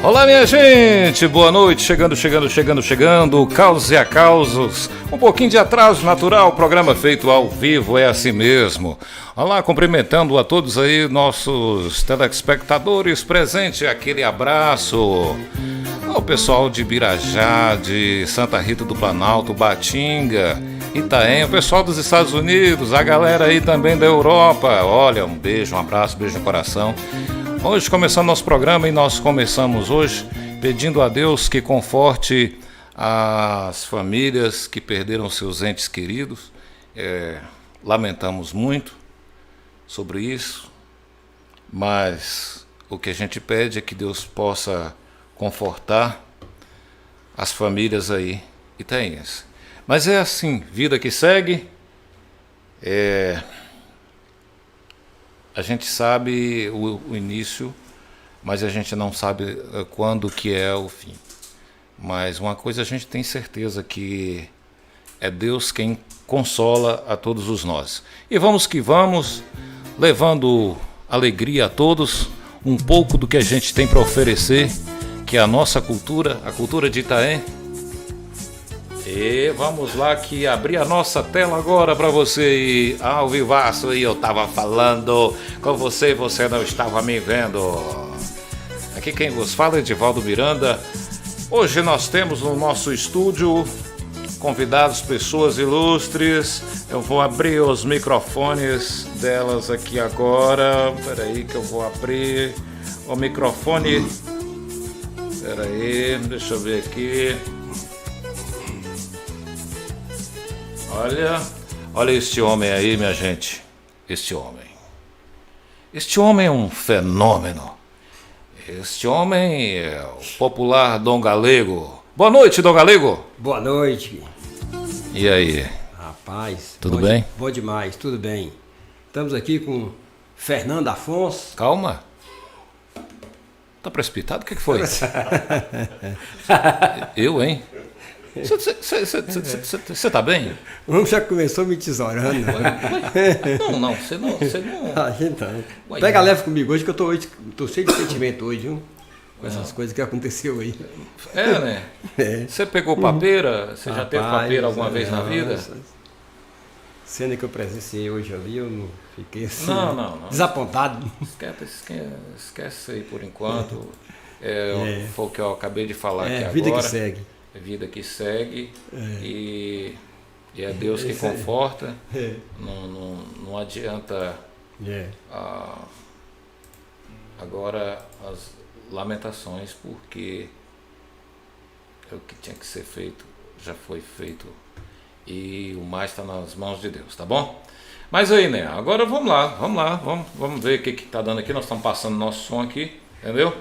Olá, minha gente, boa noite, chegando, Caos e Acausos, um pouquinho de atraso natural, programa feito ao vivo, é assim mesmo. Olá, cumprimentando a todos aí, nossos telespectadores presentes, aquele abraço ao pessoal de Birajá, de Santa Rita do Planalto, Batinga, Itaém, o pessoal dos Estados Unidos, a galera aí também da Europa, olha, um beijo, um abraço, beijo no coração. Hoje começando nosso programa e nós começamos hoje pedindo a Deus que conforte as famílias que perderam seus entes queridos. Lamentamos muito sobre isso, mas o que a gente pede é que Deus possa confortar as famílias aí itaenhas. Mas é assim, vida que segue, a gente sabe o início, mas a gente não sabe quando que é o fim. Mas uma coisa a gente tem certeza, que é Deus quem consola a todos os nós. E vamos que vamos, levando alegria a todos, um pouco do que a gente tem para oferecer, que é a nossa cultura, a cultura de Itaém. E vamos lá, que abrir a nossa tela agora para você ao vivaço, e eu estava falando com você e você não estava me vendo. Aqui quem vos fala é Edivaldo Miranda. Hoje nós temos no nosso estúdio convidados, pessoas ilustres. Eu vou abrir os microfones delas aqui agora. Espera aí que eu vou abrir o microfone. Espera aí, deixa eu ver aqui. Olha este homem aí, minha gente. Este homem é um fenômeno. Este homem é o popular Dom Galego. Boa noite, Dom Galego. Boa noite. E aí? Rapaz. Tudo bem? Bom demais, tudo bem. Estamos aqui com Fernando Afonso. Calma. Tá precipitado? O que foi? Eu, hein? Você tá bem? O homem já começou me tesourando. Não, você não. Então. Pega leve comigo hoje, que eu tô cheio de sentimento hoje, viu? Com essas coisas que aconteceu aí. Né? Você pegou papeira? Você já teve papeira alguma vez na vida? Cena que eu presenciei hoje ali, eu não fiquei assim. Não. Desapontado. Esquece isso aí por enquanto. Foi o que eu acabei de falar aqui agora. Vida que segue. Vida que segue, e é Deus que conforta. Não adianta agora as lamentações, porque o que tinha que ser feito já foi feito, e o mais está nas mãos de Deus, tá bom? Mas aí, né, agora vamos lá, vamos ver o que está dando aqui. Nós estamos passando nosso som aqui, entendeu?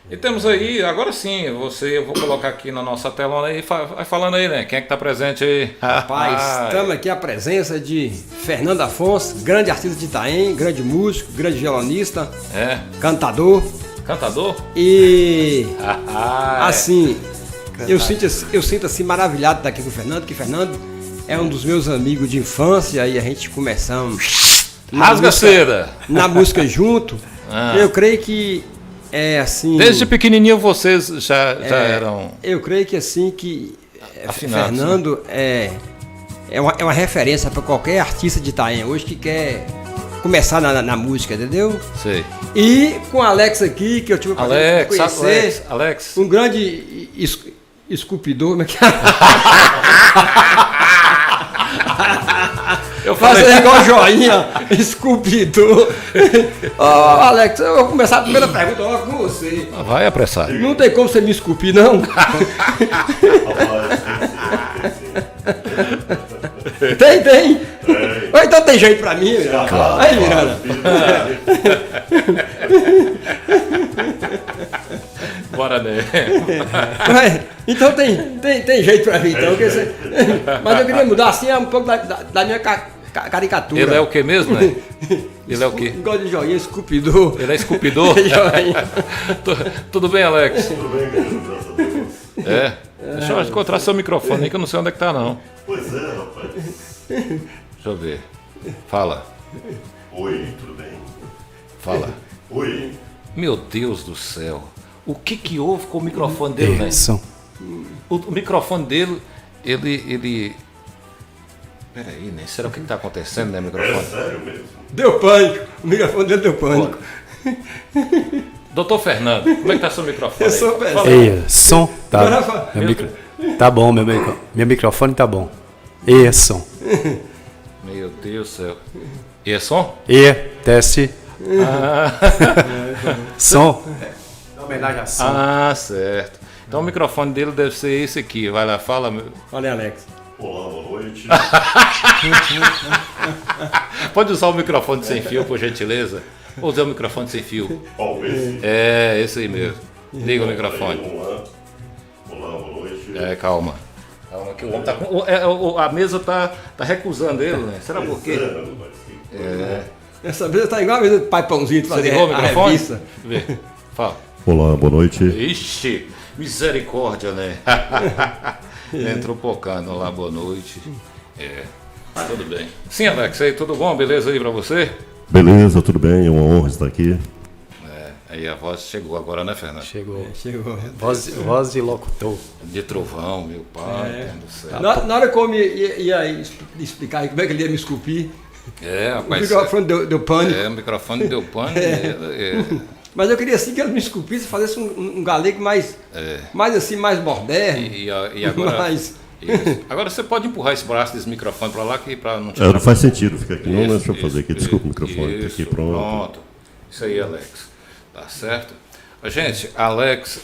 E temos aí, agora sim, eu vou colocar aqui na nossa telona aí, vai falando aí, né? Quem é que tá presente aí? Rapaz, estamos aqui a presença de Fernando Afonso, grande artista de Itaém, grande músico, grande violonista, cantador. Cantador? E assim, eu sinto assim maravilhado de estar aqui com o Fernando, que Fernando é um dos meus amigos de infância, e a gente começamos na música junto. Eu creio que assim. Desde pequenininho vocês já eram. Eu creio que assim que afinados, Fernando, né? é uma referência para qualquer artista de Itaém hoje que quer começar na música, entendeu? Sei. E com o Alex aqui, que eu tive para conhecer. Alex. Um grande esculpidor. Como é que Eu faço igual joinha, esculpidor. Alex, eu vou começar a primeira pergunta logo com você. Vai apressar. Não tem como você me esculpir, não? Tem. Então tem jeito pra mim, Miranda. Claro. Aí, Miranda. Bora, né? Então tem jeito pra mim, então. Mas eu queria mudar assim um pouco da minha caricatura. Ele é o que mesmo, né? Ele é o quê? Igual de joinha, esculpidor. Ele é esculpidor? Tudo bem, Alex? Tudo bem, graças a Deus. Deixa eu encontrar seu microfone aí, que eu não sei onde é que tá, não. Pois é, rapaz. Deixa eu ver. Fala. Oi, tudo bem? Fala. Oi. Meu Deus do céu. O que houve com o microfone dele, né? Som. O microfone dele, ele... Peraí, né? Será o que está acontecendo, né, microfone? Sério mesmo? Deu pânico. O microfone dele deu pânico. Doutor Fernando, como é que tá seu microfone Eu aí? sou péssimo. Fala aí. Ei, som. Tá, Agora fala. tá bom, meu microfone tá bom. E som. Meu Deus do céu. E é som? E, teste. Som. Homenagem a som. Ah, certo. Então o microfone dele deve ser esse aqui. Vai lá, fala. Olha aí, Alex. Olá, boa noite. Pode usar o microfone sem fio, por gentileza? Ou usar o microfone sem fio? Qual esse? É, esse aí mesmo. Liga o microfone. Olá. Olá, boa noite. É, calma. Calma que o homem tá com... a mesa tá recusando ele, né? Será por quê? Essa mesa tá igual a mesa do pai Pãozinho de Você fazer ligou o a microfone? revista. Vê. Fala. Olá, boa noite. Ixi, misericórdia, né? Entrou pocando lá, boa noite. É, tudo bem. Sim, Alex, aí, tudo bom? Beleza aí pra você? Beleza, tudo bem? É uma honra estar aqui. Aí a voz chegou agora, né, Fernando? Chegou. Chegou. Voz de locutor. De trovão, meu pai, do céu. Na hora que eu ia explicar aí como é que ele ia me esculpir, É, o rapaz. microfone deu pânico. O microfone deu pano. Mas eu queria assim que ele me esculpisse, fizesse um galego mais assim, mais moderno. E agora. mais... Isso. Agora você pode empurrar esse braço desse microfone pra lá que para não te Não faz sentido ficar aqui, não, Isso, deixa eu fazer aqui. Desculpa o microfone, tá isso, aqui, pronto. Isso aí, Alex. Tá certo? Gente, Alex,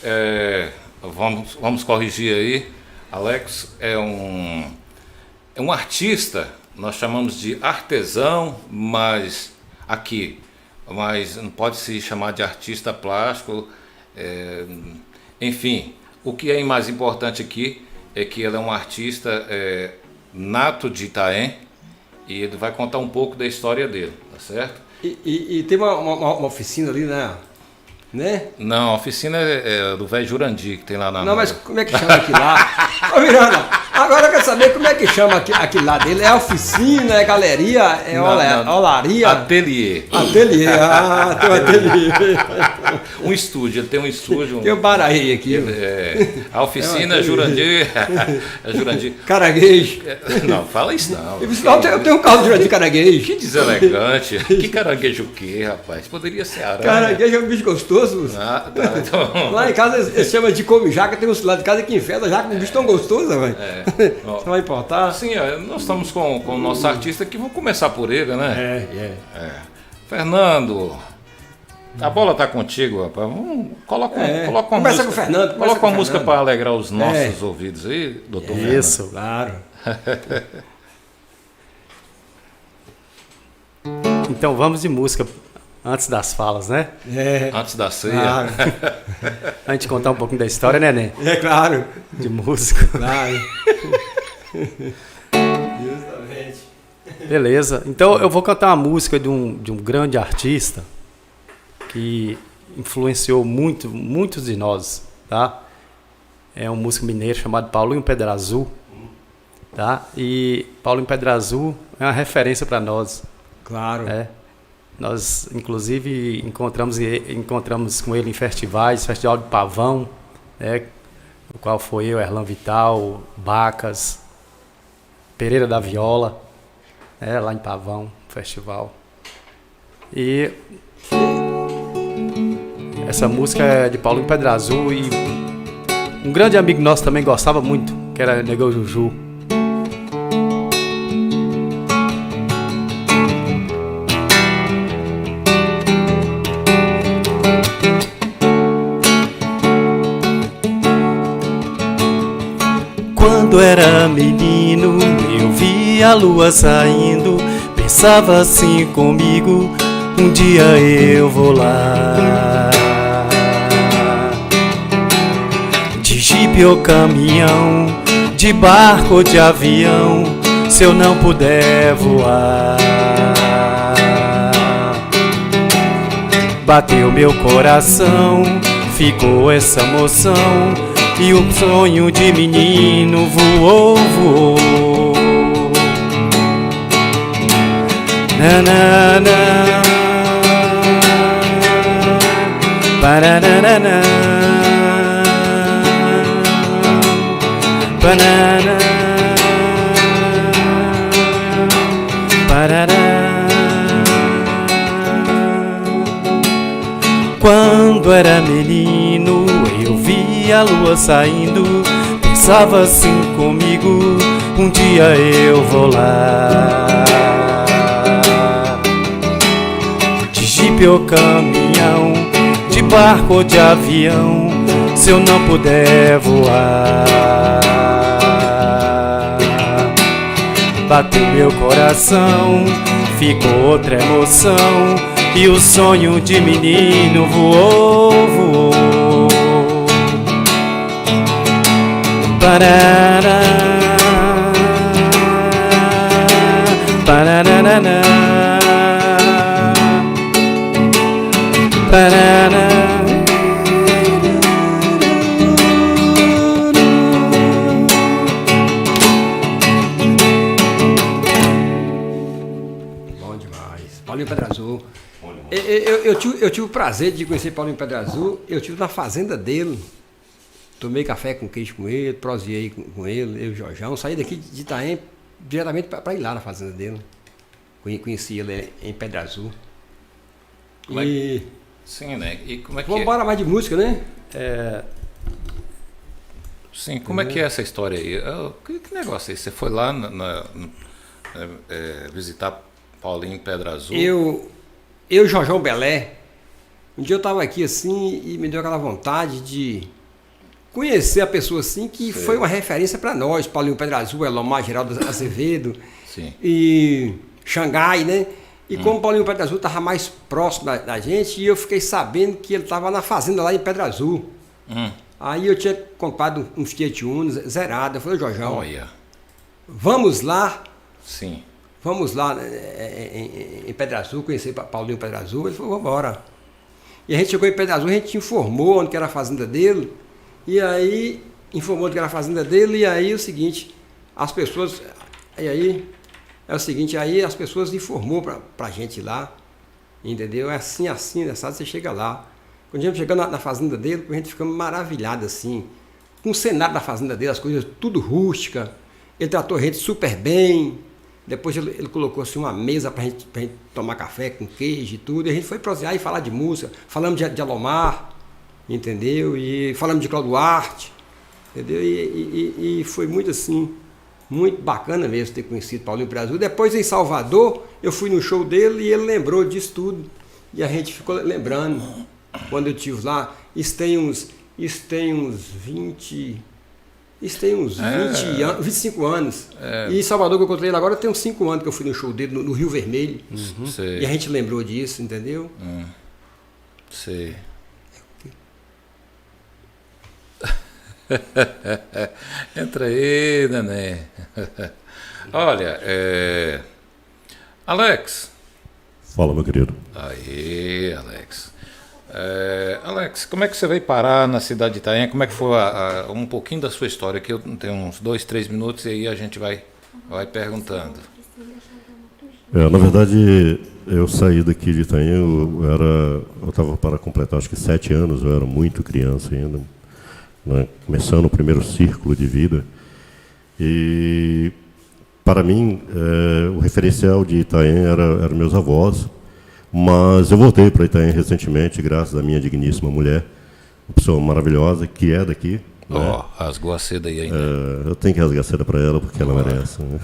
vamos corrigir aí. Alex é um artista, nós chamamos de artesão, mas não pode se chamar de artista plástico. Enfim, o que é mais importante aqui é que ele é um artista nato de Itaém e ele vai contar um pouco da história dele, tá certo? E tem uma oficina ali, né? Não, a oficina é do velho Jurandir, que tem lá na... Não, mas como é que chama aquilo lá? Ô Miranda, agora eu quero saber como é que chama aquilo lá dele. É oficina, é galeria, é Não. olaria? Ateliê. Ateliê, tem um ateliê. Um estúdio, ele tem um estúdio. Tem um Baraí aqui. A oficina Jurandir... É Jurandir. Caranguejo. Não, fala isso não. Eu tenho um carro de Jurandir caranguejo. Que deselegante. Que caranguejo o quê, rapaz? Poderia ser aranha. Caranguejo é um bicho gostoso. Ah, tá, então... Lá em casa eles chamam de come-jaca, tem uns lá de casa que enfeda jaca, um bicho tão gostoso, velho. Você vai importar? Sim, nós estamos com o nosso artista aqui, vamos começar por ele, né? Fernando, a bola tá contigo, rapaz. Coloca uma Começa música. com o Fernando. Coloca uma música para alegrar os nossos ouvidos aí, doutor Fernando. Isso. Claro. Então vamos de música antes das falas, né? Antes da ceia. Claro. A gente contar um pouquinho da história, né, Né? É claro. De música. Claro. Justamente. Beleza. Então eu vou cantar uma música de um grande artista que influenciou muitos de nós, tá? É um músico mineiro chamado Paulinho Pedra Azul, tá? E Paulinho Pedra Azul é uma referência para nós. Claro. Nós, inclusive, encontramos com ele em festivais, Festival de Pavão, né? No qual foi eu, Erlan Vital, Bacas, Pereira da Viola, lá em Pavão, festival. E essa música é de Paulinho Pedra Azul e um grande amigo nosso também gostava muito, que era Negão Juju. Quando era menino, eu via a lua saindo, pensava assim comigo, um dia eu vou lá. De jipe ou caminhão, de barco ou de avião, se eu não puder voar. Bateu meu coração, ficou essa emoção, e um sonho de menino voou, voou. Na, na, na. Para, na, na, na. Banana, parará. Quando era menino, eu via a lua saindo. Pensava assim comigo, um dia eu vou lá. De jipe ou caminhão, de barco ou de avião, se eu não puder voar. Bateu meu coração, ficou outra emoção, e o sonho de menino voou, voou. Parará, parará, parará. Bom demais. Paulinho Pedra Azul. Eu tive o prazer de conhecer Paulinho Pedra Azul. Eu estive na fazenda dele. Tomei café com queijo com ele, proseei com ele, eu e o Jorjão. Saí daqui de Itaém diretamente para ir lá na fazenda dele. Conheci ele em Pedra Azul. E Sim, né? E como é que vamos embora mais de música, né? Sim, como é que é essa história aí? Que negócio é esse? Você foi lá visitar Paulinho Pedra Azul? Eu e o Jorjão Belé, um dia eu estava aqui assim e me deu aquela vontade de conhecer a pessoa assim que Sei. foi uma referência para nós, Paulinho Pedra Azul, Elomar Geraldo Azevedo Sim. e Xangai, né? E como Paulinho Pedra Azul estava mais próximo da gente, e eu fiquei sabendo que ele estava na fazenda lá em Pedra Azul. Aí eu tinha comprado um Fiat Uno zerado. Eu falei, Jorjão, Olha. vamos lá Sim. em Pedra Azul, conhecer Paulinho Pedra Azul. Ele falou, vamos embora. E a gente chegou em Pedra Azul, a gente informou onde que era a fazenda dele, e aí informou onde que era a fazenda dele, e aí o seguinte, as pessoas, aí as pessoas informou pra gente lá, entendeu? É assim, você chega lá. Quando a gente chegou na fazenda dele, a gente ficou maravilhado assim, com o cenário da fazenda dele, as coisas tudo rústica, ele tratou a gente super bem. Depois ele colocou assim uma mesa pra gente tomar café com queijo e tudo. E a gente foi prosear e falar de música. Falamos de Alomar, entendeu? E falamos de Cláudio Duarte, entendeu? E foi muito assim, muito bacana mesmo ter conhecido Paulinho Pedra Azul. Depois em Salvador, eu fui no show dele e ele lembrou disso tudo. E a gente ficou lembrando, quando eu estive lá, isso tem uns 20... Isso tem uns 25 anos. E em Salvador, que eu encontrei ele agora, tem uns 5 anos que eu fui no show dele, no Rio Vermelho. Sei. E a gente lembrou disso, entendeu? Sei. Entra aí, neném. Olha, Alex. Fala, meu querido. Aí, Alex. Alex, como é que você veio parar na cidade de Itaém? Como é que foi um pouquinho da sua história? Que eu tenho uns 2, 3 minutos e aí a gente vai perguntando. Na verdade, eu saí daqui de Itaém, eu estava para completar acho que 7 anos, eu era muito criança ainda, né, começando o primeiro círculo de vida. E para mim, o referencial de Itaém era meus avós. Mas eu voltei para Itaém recentemente, graças à minha digníssima mulher, uma pessoa maravilhosa, que é daqui. Ó, rasgou a seda aí ainda. Eu tenho que rasgar a seda para ela, porque ela merece. Né?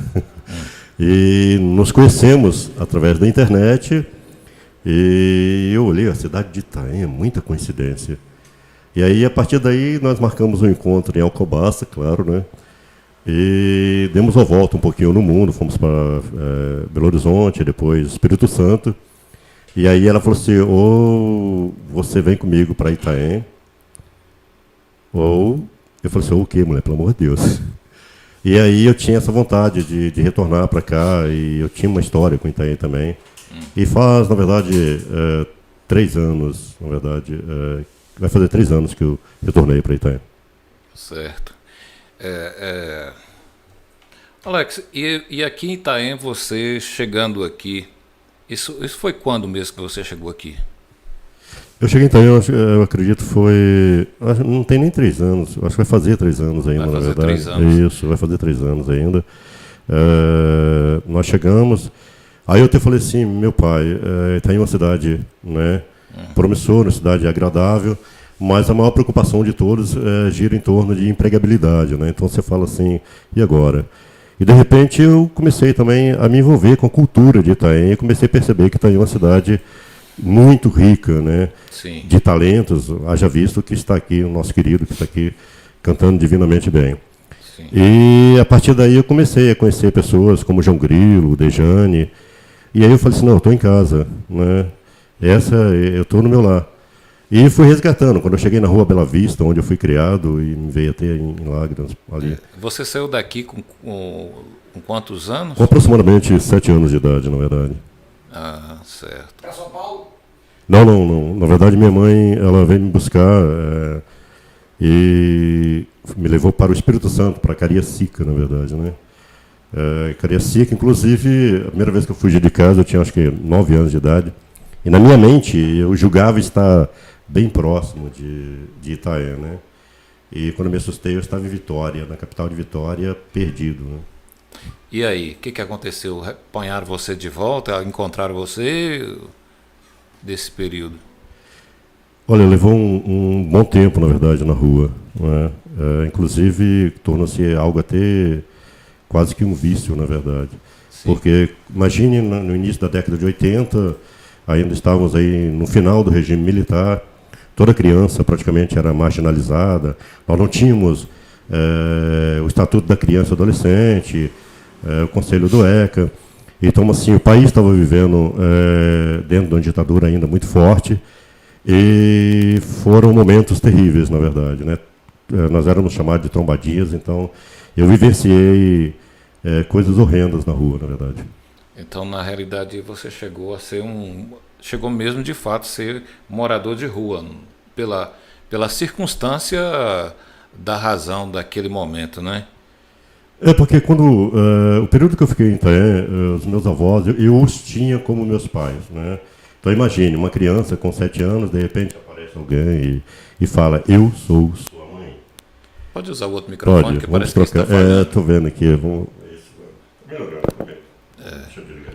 E nos conhecemos através da internet, e eu olhei a cidade de Itaém, muita coincidência. E aí, a partir daí, nós marcamos um encontro em Alcobaça, claro, né? E demos uma volta um pouquinho no mundo, fomos para Belo Horizonte, depois Espírito Santo. E aí ela falou assim, ou você vem comigo para Itaém, ou... Eu falei assim, o quê, mulher, pelo amor de Deus. E aí eu tinha essa vontade de retornar para cá, e eu tinha uma história com Itaém também. E faz, na verdade, 3 anos, na verdade, vai fazer 3 anos que eu retornei para Itaém. Certo. Alex, e aqui em Itaém, você chegando aqui, isso foi quando mesmo que você chegou aqui? Eu cheguei em Itaém, eu acredito não tem nem 3 anos, acho que vai fazer 3 anos ainda, Vai na fazer verdade. 3 anos. Isso, vai fazer 3 anos ainda. Nós chegamos, aí eu até falei assim, meu pai, Itaém é uma cidade, né, promissora, uma cidade agradável, mas a maior preocupação de todos gira em torno de empregabilidade, né? Então você fala assim, e agora? E de repente eu comecei também a me envolver com a cultura de Itaém e comecei a perceber que Itaém é uma cidade muito rica, né? Sim. De talentos, haja visto que está aqui, o nosso querido que está aqui cantando divinamente bem. Sim. E a partir daí eu comecei a conhecer pessoas como João Grilo, Dejane, e aí eu falei assim, não, eu estou em casa, né? Eu estou no meu lar. E fui resgatando. Quando eu cheguei na Rua Bela Vista, onde eu fui criado, e me veio até em lágrimas ali. Você saiu daqui com quantos anos? Com aproximadamente 7 anos de idade, na verdade. Ah, certo. Para São Paulo? Não. Na verdade, minha mãe, ela veio me buscar e me levou para o Espírito Santo, para Cariacica, na verdade, né? Cariacica, inclusive, a primeira vez que eu fugi de casa, eu tinha acho que 9 anos de idade. E na minha mente, eu julgava estar bem próximo de Itaém, né? E quando eu me assustei, eu estava em Vitória, na capital de Vitória, perdido, né? E aí, o que aconteceu? Apanharam você de volta? Encontraram você desse período? Olha, levou um bom tempo, na verdade, na rua, né? Inclusive, tornou-se algo até quase que um vício, na verdade. Sim. Porque, imagine, no início da década de 80, ainda estávamos aí no final do regime militar, toda criança praticamente era marginalizada, nós não tínhamos o Estatuto da Criança e Adolescente, o Conselho do ECA, então assim, o país estava vivendo dentro de uma ditadura ainda muito forte, e foram momentos terríveis, na verdade, né? Nós éramos chamados de trombadinhas, então eu vivenciei coisas horrendas na rua, na verdade. Então, na realidade, você chegou a ser chegou mesmo de fato a ser morador de rua, pela circunstância da razão daquele momento, né? Porque o período que eu fiquei em Itaém, os meus avós, eu os tinha como meus pais, né? Então imagine, uma criança com 7 anos, de repente aparece alguém e fala, eu sou sua mãe. Pode usar o outro microfone, Pode, que vamos parece trocar. que está falhando. Estou vendo aqui.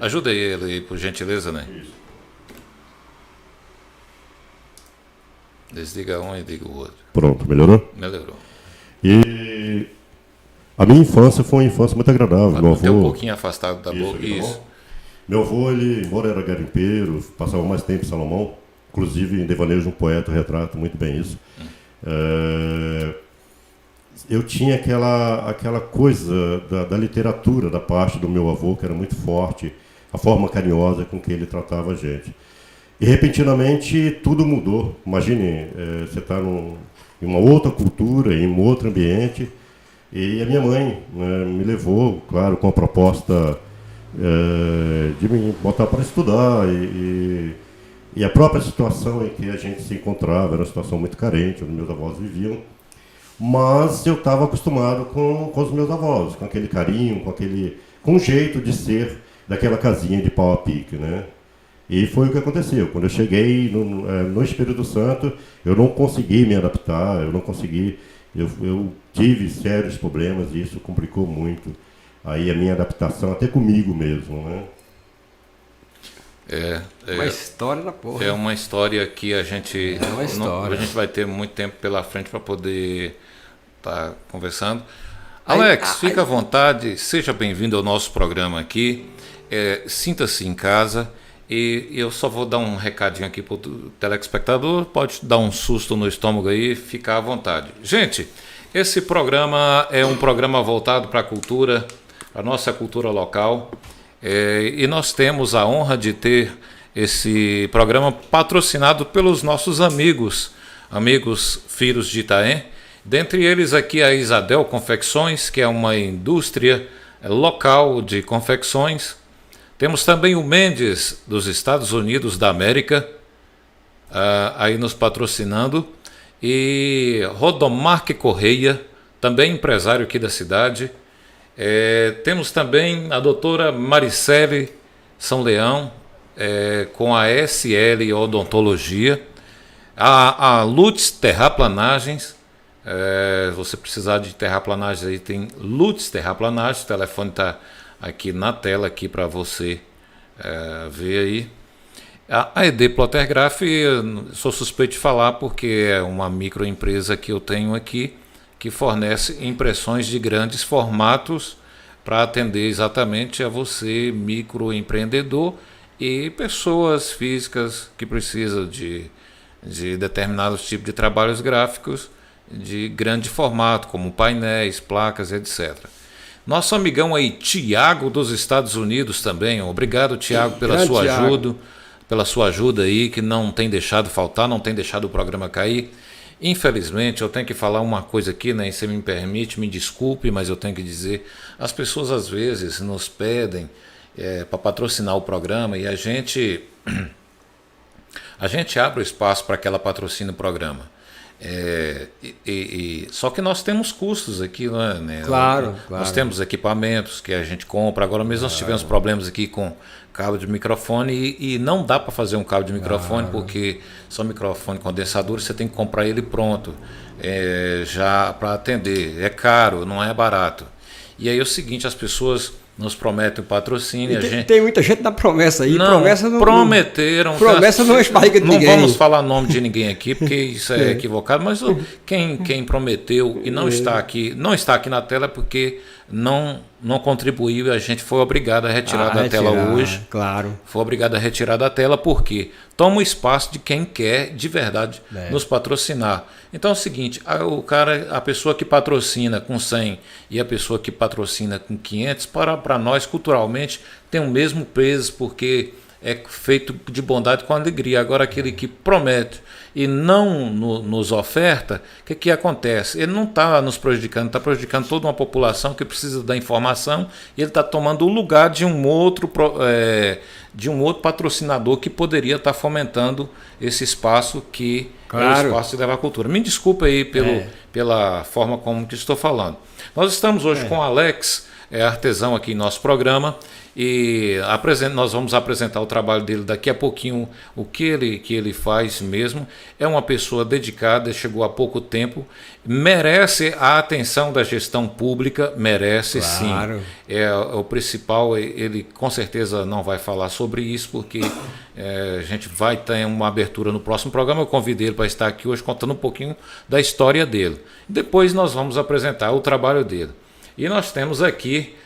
Ajuda ele aí, por gentileza, né? Isso. Desliga um e liga o outro. Pronto, melhorou? Melhorou. E a minha infância foi uma infância muito agradável. Pode Meu manter um avô, pouquinho afastado da boca. aqui, tá Isso. bom? Meu avô, ele, embora era garimpeiro, passava mais tempo em Salomão, inclusive em Devaneios de um Poeta retrata muito bem isso. Eu tinha aquela coisa da literatura da parte do meu avô, que era muito forte, a forma carinhosa com que ele tratava a gente. E repentinamente tudo mudou. Imagine, você está em uma outra cultura, em um outro ambiente, e a minha mãe me levou, claro, com a proposta de me botar para estudar, e a própria situação em que a gente se encontrava era uma situação muito carente, onde meus avós viviam, mas eu estava acostumado com os meus avós, com aquele carinho, com o jeito de ser daquela casinha de pau a pique, né? E foi o que aconteceu. Quando eu cheguei no Espírito Santo, eu não consegui me adaptar, eu tive sérios problemas e isso complicou muito aí a minha adaptação, até comigo mesmo, né? Uma história da porra. É uma história que a gente uma história. a gente vai ter muito tempo pela frente para poder estar conversando. Alex, fica à vontade, seja bem-vindo ao nosso programa aqui. Sinta-se em casa. E eu só vou dar um recadinho aqui para o telespectador, pode dar um susto no estômago aí, ficar à vontade. Gente, esse programa é um programa voltado para a cultura, a nossa cultura local, e nós temos a honra de ter esse programa patrocinado pelos nossos amigos filhos de Itaém, dentre eles aqui a Isadel Confecções, que é uma indústria local de confecções. Temos também o Mendes, dos Estados Unidos da América, aí nos patrocinando. E Rodomarque Correia, também empresário aqui da cidade. Temos também a doutora Maricele São Leão, com a SL Odontologia. A Lutz Terraplanagens, você precisar de terraplanagens aí, tem Lutz Terraplanagens, o telefone está aqui na tela aqui para você ver aí. A ED Plottergraph, sou suspeito de falar porque é uma microempresa que eu tenho aqui, que fornece impressões de grandes formatos para atender exatamente a você, microempreendedor, e pessoas físicas que precisam de determinados tipos de trabalhos gráficos de grande formato, como painéis, placas, etc. Nosso amigão aí, Tiago, dos Estados Unidos também. Obrigado, Tiago, pela sua ajuda. Pela sua ajuda aí, que não tem deixado faltar, não tem deixado o programa cair. Infelizmente, eu tenho que falar uma coisa aqui, né? Se me permite, me desculpe, mas eu tenho que dizer. As pessoas às vezes nos pedem para patrocinar o programa e a gente abre o espaço para que ela patrocine o programa. Só que nós temos custos aqui, né? Claro. Nós temos equipamentos que a gente compra. Agora mesmo nós tivemos problemas aqui com cabo de microfone e não dá para fazer um cabo de microfone porque só microfone condensador, você tem que comprar ele pronto já para atender. É caro, não é barato. E aí é o seguinte, as pessoas nos prometem o patrocínio. Tem muita gente na promessa aí. Não, prometeram. Promessa não é barriga de ninguém. Não vamos falar nome de ninguém aqui, porque isso é equivocado, mas quem prometeu e não está aqui na tela é porque não contribuiu e a gente foi obrigado a retirar da tela hoje. Claro. Foi obrigado a retirar da tela porque toma o espaço de quem quer de verdade nos patrocinar. Então é o seguinte, a pessoa que patrocina com 100 e a pessoa que patrocina com 500, para nós culturalmente tem o mesmo peso, porque é feito de bondade com alegria. Agora aquele que promete e não nos oferta, o que acontece? Ele não está nos prejudicando, está prejudicando toda uma população que precisa da informação e ele está tomando o lugar de um outro patrocinador que poderia estar fomentando esse espaço que é o espaço de levar a cultura. Me desculpa aí pela forma como que estou falando. Nós estamos hoje com o Alex, artesão aqui em nosso programa, e nós vamos apresentar o trabalho dele daqui a pouquinho, o que ele faz mesmo. É uma pessoa dedicada, chegou há pouco tempo, merece a atenção da gestão pública, merece sim. É o principal, ele com certeza não vai falar sobre isso, porque a gente vai ter uma abertura no próximo programa. Eu convidei ele para estar aqui hoje contando um pouquinho da história dele. Depois nós vamos apresentar o trabalho dele. E nós temos aqui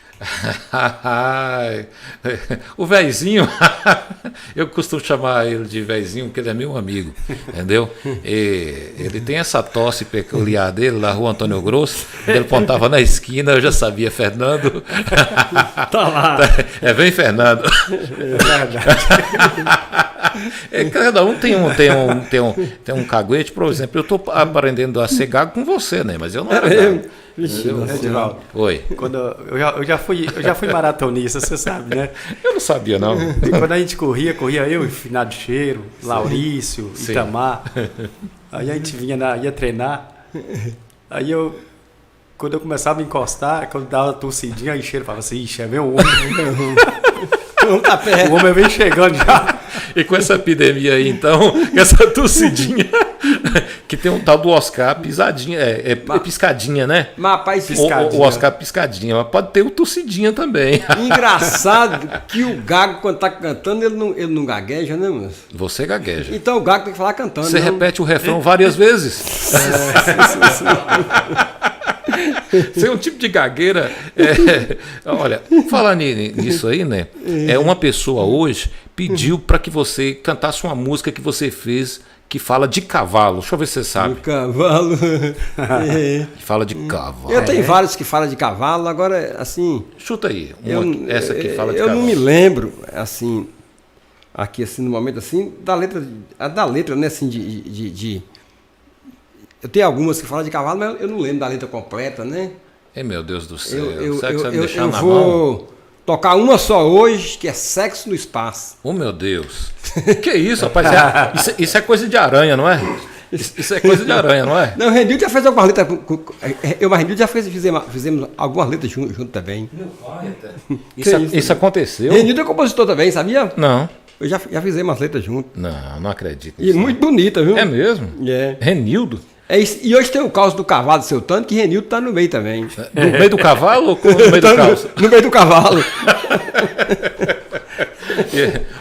o Vezinho. Eu costumo chamar ele de Vezinho porque ele é meu amigo, entendeu? E ele tem essa tosse peculiar dele na rua Antônio Grosso. Ele apontava na esquina, eu já sabia, Fernando. Tá lá. Vem, Fernando. É verdade. Cada um tem um caguete. Por exemplo, eu estou aprendendo a ser gago com você, né? Mas eu não era gago. Edivaldo, oi. Quando eu já fui maratonista, você sabe, né? Eu não sabia, não. E quando a gente corria eu, Finado Cheiro, Laurício, Itamar. Aí a gente ia treinar. Aí quando eu começava a encostar, quando dava uma torcidinha, aí o Cheiro falava assim, ixi, é meu homem. O homem vem chegando já. E com essa epidemia aí, então, essa tossidinha, que tem um tal do Oscar pisadinha, piscadinha, né? Mas, rapaz, piscadinha. O Oscar piscadinha, mas pode ter o tossidinha também. Engraçado que o gago, quando tá cantando, ele não gagueja, né, moço? Você gagueja. Então o gago tem que falar cantando. Você repete o refrão várias vezes. Você é um tipo de gagueira. Olha, falar nisso aí, né? Uma pessoa hoje pediu para que você cantasse uma música que você fez que fala de cavalo. Deixa eu ver se você sabe. De cavalo. Que fala de cavalo. Eu tenho vários que falam de cavalo, agora, assim. Chuta aí. Essa que fala de cavalo. Eu não me lembro, assim, aqui, assim, no momento, assim, da letra, né, assim, eu tenho algumas que falam de cavalo, mas eu não lembro da letra completa, né? Meu Deus do céu. Será que você vai me deixar eu na vou mão? tocar uma só hoje, que é Sexo no Espaço. Oh, meu Deus. Que isso, rapaz? Isso é coisa de aranha, não é? Isso é coisa de aranha, não é? Não, o Renildo já fez algumas letras. Eu e o Renildo já fizemos algumas letras junto também. Isso aconteceu? Renildo é compositor também, sabia? Não. Eu já fizemos umas letras juntos. Não, não acredito. E muito bonita, viu? É mesmo? É. Renildo? É isso. E hoje tem o caos do cavalo do seu tanto, que Renildo tá no meio também. No meio do cavalo ou no meio do caos? No meio do cavalo.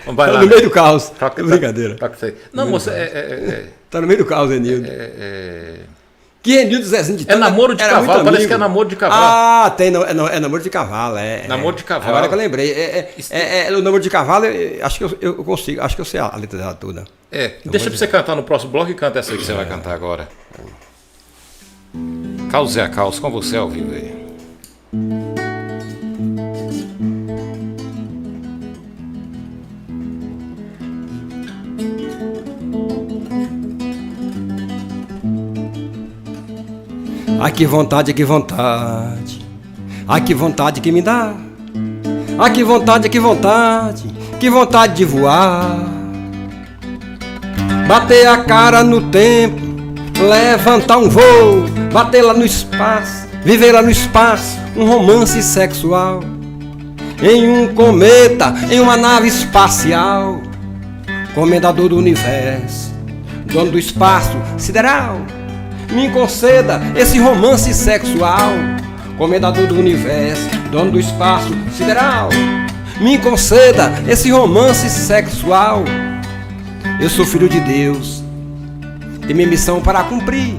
Vai Tá lá. no meio do caos. Toca, Brincadeira. toca isso aí. Não, moça, Tá no meio do caos, Renildo. Que Renildo Zezinho de é namoro de era cavalo, muito parece amigo. que é namoro de cavalo. Ah, tem, é namoro de cavalo, Namoro de cavalo. Agora que eu lembrei. O namoro de cavalo, acho que eu consigo, acho que eu sei a letra dela toda. Deixa pra você cantar no próximo bloco e canta essa aí que você vai cantar agora. Caos é a Caos, com você ao vivo aí. Ai, que vontade, que vontade. Ai, que vontade que me dá. Ai, que vontade, que vontade. Que vontade de voar. Bater a cara no tempo, levantar um voo, bater lá no espaço, viver lá no espaço, um romance sexual. Em um cometa, em uma nave espacial, comendador do universo, dono do espaço sideral. Me conceda esse romance sexual, comendador do universo, dono do espaço sideral. Me conceda esse romance sexual. Eu sou filho de Deus, tenho minha missão para cumprir.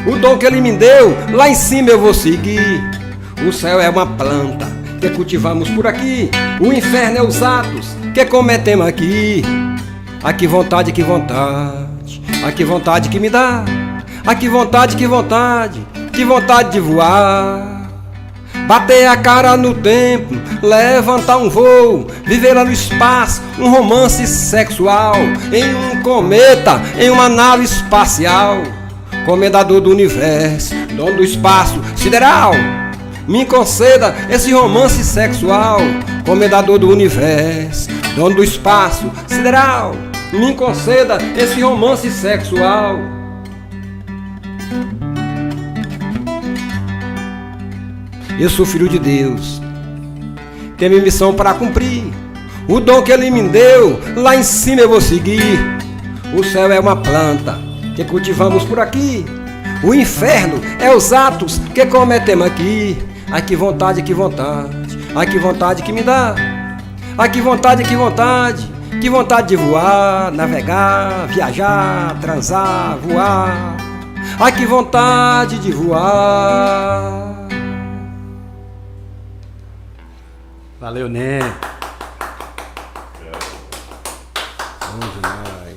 O dom que Ele me deu, lá em cima eu vou seguir. O céu é uma planta que cultivamos por aqui. O inferno é os atos que cometemos aqui. Ah, que vontade, que vontade. Ah, que vontade que me dá. Ah, que vontade, que vontade. Que vontade de voar. Bater a cara no tempo, levantar um voo, viver lá no espaço, um romance sexual. Em um cometa, em uma nave espacial, comendador do universo, dono do espaço sideral. Me conceda esse romance sexual, comendador do universo, dono do espaço sideral. Me conceda esse romance sexual. Eu sou filho de Deus, tenho minha missão para cumprir. O dom que Ele me deu, lá em cima eu vou seguir. O céu é uma planta que cultivamos por aqui. O inferno é os atos que cometemos aqui. Ai, que vontade, que vontade. Ai, que vontade que me dá. Ai, que vontade, que vontade. Que vontade de voar, navegar, viajar, transar, voar. Ai, que vontade de voar. Valeu, Né. Bom demais.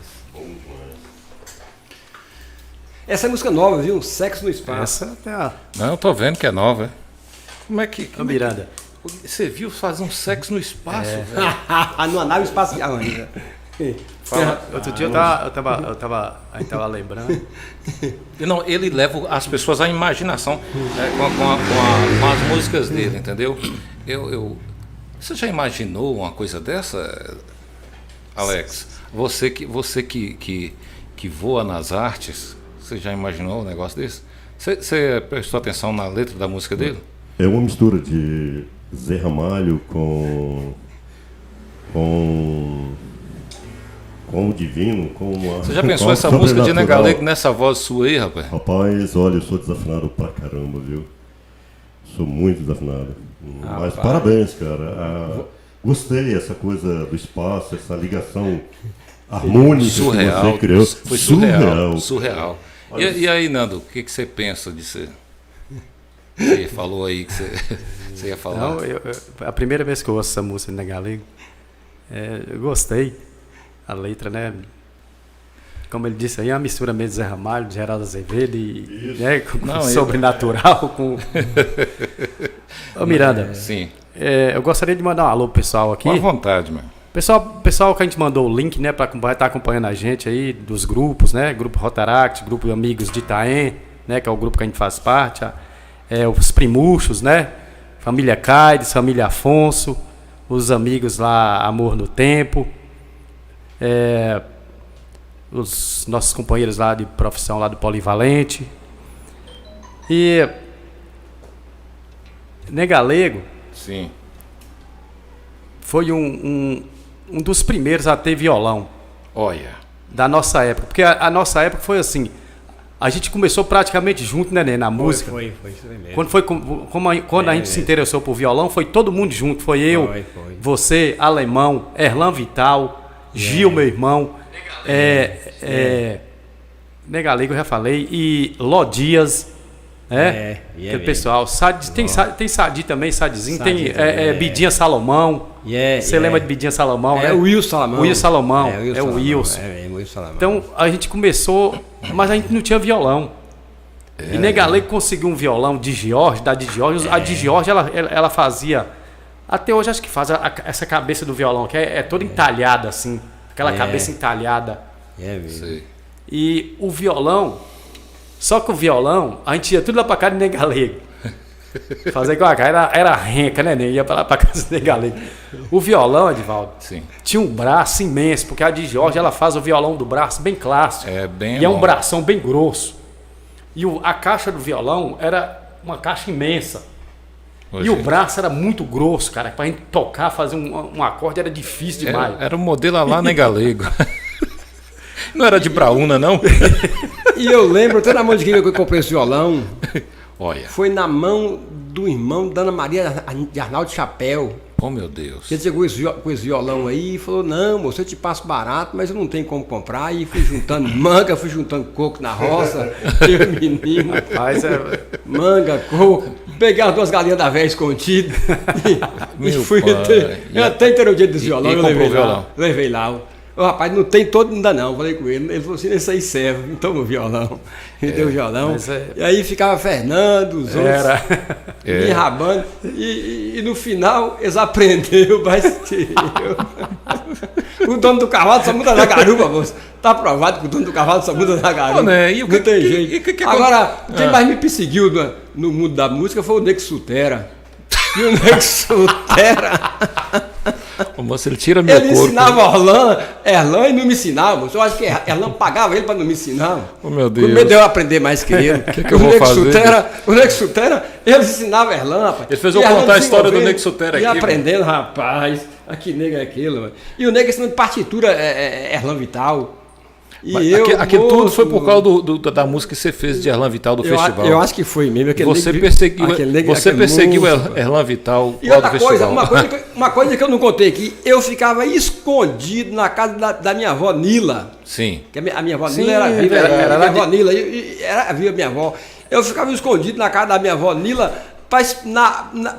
Essa é música nova, viu? Sexo no espaço. Essa é a... Não, eu tô vendo que é nova. É? Como é que. Ô, Miranda. Você viu fazer um sexo no espaço, velho? Numa nave espacial ainda. Outro dia a gente tava lembrando. Não, ele leva as pessoas à imaginação com as músicas dele, entendeu? Você já imaginou uma coisa dessa, Alex? Você que voa nas artes, você já imaginou um negócio desse? Você prestou atenção na letra da música dele? É uma mistura de Zé Ramalho com o divino, com uma... Você já pensou essa música de Negalego nessa voz sua aí, rapaz? Rapaz, olha, eu sou desafinado pra caramba, viu? Sou muito desafinado. Mas parabéns, cara. Gostei essa coisa do espaço, essa ligação harmônica surreal, que você criou. Foi surreal. E aí, Nando, o que você pensa disso? Você falou aí que você ia falar. Não, a primeira vez que eu ouço essa música de Negalego, eu gostei. A letra, né? Como ele disse aí, é uma mistura meio de Zé Ramalho, de Geraldo Azevedo e né, com sobrenatural. Com... Ô, Miranda, sim. Eu gostaria de mandar um alô pro pessoal aqui. Com à vontade, mano. Pessoal que a gente mandou o link, né, para estar acompanhando a gente aí, dos grupos, né? Grupo Rotaract, Grupo Amigos de Itaém, né? Que é o grupo que a gente faz parte. Os Primuchos, né? Família Caides, Família Afonso, os amigos lá, Amor no Tempo. Os nossos companheiros lá de profissão lá do Polivalente. E Negalego sim, foi um um dos primeiros a ter violão Olha, da nossa época. Porque a nossa época foi assim, a gente começou praticamente junto, né, na música. Foi isso aí mesmo. Quando a gente se interessou por violão, foi todo mundo junto. Foi eu, Foi. você, Alemão, Erlan Vital, Gil, meu irmão, Negalego, eu já falei, e Ló Dias, né? Aquele pessoal. Tem Sadi também, Sadizinho, Sadi tem também, Bidinha Salomão. Você lembra de Bidinha Salomão, né? O Will Salomão. Will Salomão, É o Wilson. o Will Salomão. Então a gente começou, mas a gente não tinha violão. E Negalego conseguiu um violão de George, da de George. A de George ela fazia, até hoje acho que faz essa cabeça do violão, que é toda entalhada assim, aquela cabeça entalhada. Mesmo. sei. E o violão, só que o violão, a gente ia tudo lá pra casa de Negalego. Fazer com a cara era renca, né? Ia pra lá pra casa de Negalego. O violão, Edivaldo, Sim. tinha um braço imenso, porque a de Jorge ela faz o violão do braço bem clássico. É bem E é um longo. bração bem grosso. E a caixa do violão era uma caixa imensa. Ô, E o gente, braço era muito grosso, cara. Pra gente tocar, fazer um acorde era difícil demais. era o modelo lá Negalego. Não era de Braúna, não? E eu lembro, até na mão de quem eu comprei esse violão, Olha, foi na mão do irmão da Ana Maria de Arnaldo Chapéu. oh meu Deus. Ele chegou com esse violão aí e falou, não, moço, eu te passo barato, mas eu não tenho como comprar. E fui juntando manga, fui juntando coco na roça, eu menino, Mas manga, coco. Peguei as 2 galinhas da velha escondidas e Meu fui pai. até inteiro o dia desse violão, e eu comprou levei o violão? Levei lá. O rapaz, não tem todo ainda não, falei com ele. Ele falou assim, esse aí serve, então o violão. Me deu o violão. E aí ficava Fernando, os outros me enrabando. E no final eles aprenderam, mas o dono do cavalo só muda na garupa, moço. Tá provado que o dono do cavalo só muda na garupa. Né? E o não tem que- jeito. que Agora, quem mais me perseguiu no mundo da música foi o Neco Sutera. E o Neco Sutera... Ô, moço, ele tira meu Ele corpo. ensinava Erlan e não me ensinava. Eu acho que Erlan pagava ele para não me ensinar. Oh, meu Com Deus. medo de eu aprender mais que ele. que eu vou fazer? O Neco Sutera, ele ensinava Erlan, rapaz. Ele fez eu E Erlan contar a história do desenvolvendo Neco Sutera e aqui, aprendendo, rapaz. Que nega é aquilo, mano. E o Nego ensinando partitura Erlan Vital. E Mas eu, aquilo tudo moço, foi por causa da música que você fez de Erlan Vital do festival. Eu acho que foi mesmo. Você nego- perseguiu, aquele nego- você aquele perseguiu moço, Erlan Vital E lá outra do coisa, festival. uma coisa que eu não contei aqui, eu ficava escondido na casa da minha avó Nila. Sim. Que a minha avó Sim, Nila era viva, era era lá minha avó Nila, era viva minha avó. Eu ficava escondido na casa da minha avó Nila,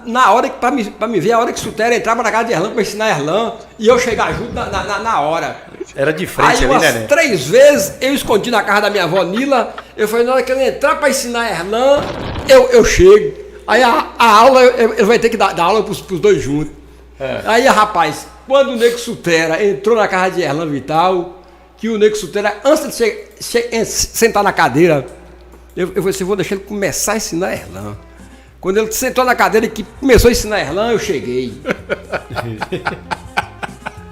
na hora para me ver a hora que Sutera entrava na casa de Erlan para ensinar Erlan, e eu chegar junto na hora. era de frente Aí ali, umas né? 3 vezes eu escondi na casa da minha avó Nila, eu falei, na hora que ele entrar para ensinar Erlan, eu chego. Aí a aula, ele vai ter que dar aula pros dois juntos. Aí, rapaz, quando o Nego Sutera entrou na casa de Erlan Vital, que o Nego Sutera, antes de sentar na cadeira, eu falei assim, vou deixar ele começar a ensinar Erlan. Quando ele sentou na cadeira e que começou a ensinar Erlan, eu cheguei.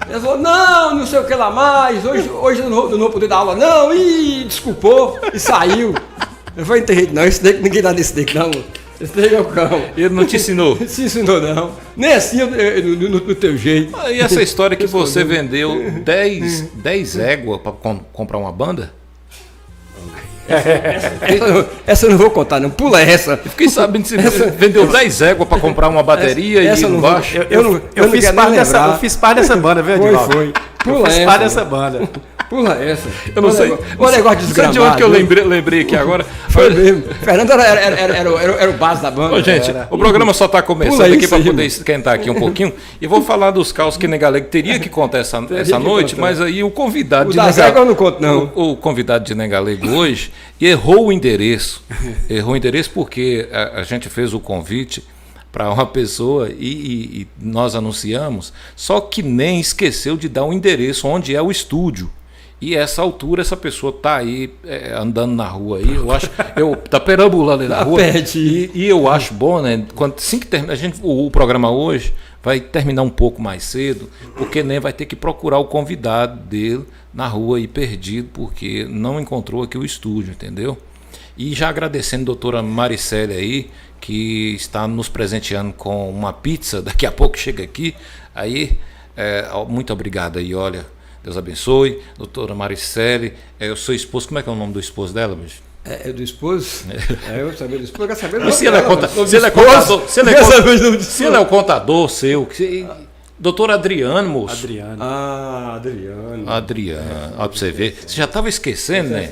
Ele falou, não sei o que lá mais, hoje eu não vou poder dar aula não, e desculpou, e saiu. Eu falei, não tem jeito não, esse deck, ninguém dá nesse deck não, esse deck é o cão. Ele não te ensinou. Não se ensinou não, nem assim no teu jeito. E essa história que você vendeu 10 éguas para comprar uma banda? Essa eu não vou contar não, pula essa. Fiquei sabendo que você vendeu 10 éguas para comprar uma bateria Essa e eu não um vou- baixo. eu não fiz quero parte nem dessa, lembrar. eu fiz parte dessa banda, viu, Edivaldo? Foi. Eu Pula fiz essa. parte dessa banda. Pula essa. Eu não sei. O negócio Sabe desgramado. de onde que eu viu? lembrei aqui agora? Foi mesmo. Fernando era o base da banda. Ô, gente, o programa só está começando Pula aqui isso para aí, poder mano. esquentar aqui um pouquinho. E vou falar dos caos que Negalego teria que contar essa que noite, contar. mas aí o convidado O de da Zega eu não conto, não. O convidado de Negalego hoje errou o endereço. Errou o endereço porque a gente fez o convite para uma pessoa e nós anunciamos, só que nem esqueceu de dar o endereço onde é o estúdio. E essa altura, essa pessoa tá aí andando na rua aí, eu acho, tá perambulando ali na Tá rua. pertinho. E eu acho bom, né? Assim que termina, o programa hoje vai terminar um pouco mais cedo, porque nem vai ter que procurar o convidado dele na rua aí perdido, porque não encontrou aqui o estúdio, entendeu? E já agradecendo a doutora Maricélia aí, que está nos presenteando com uma pizza, daqui a pouco chega aqui, aí Muito obrigado aí, olha. Deus abençoe. Doutora Maricele, eu sou esposo. Como é que é o nome do esposo dela, bicho? É do esposo? Eu sabia do esposo, eu quero saber do Se ele é contador, se ele é o contador seu, doutor Adriano, moço. Adriano. Adriano. Adriano, ó, pra você ver. Você já estava esquecendo, né?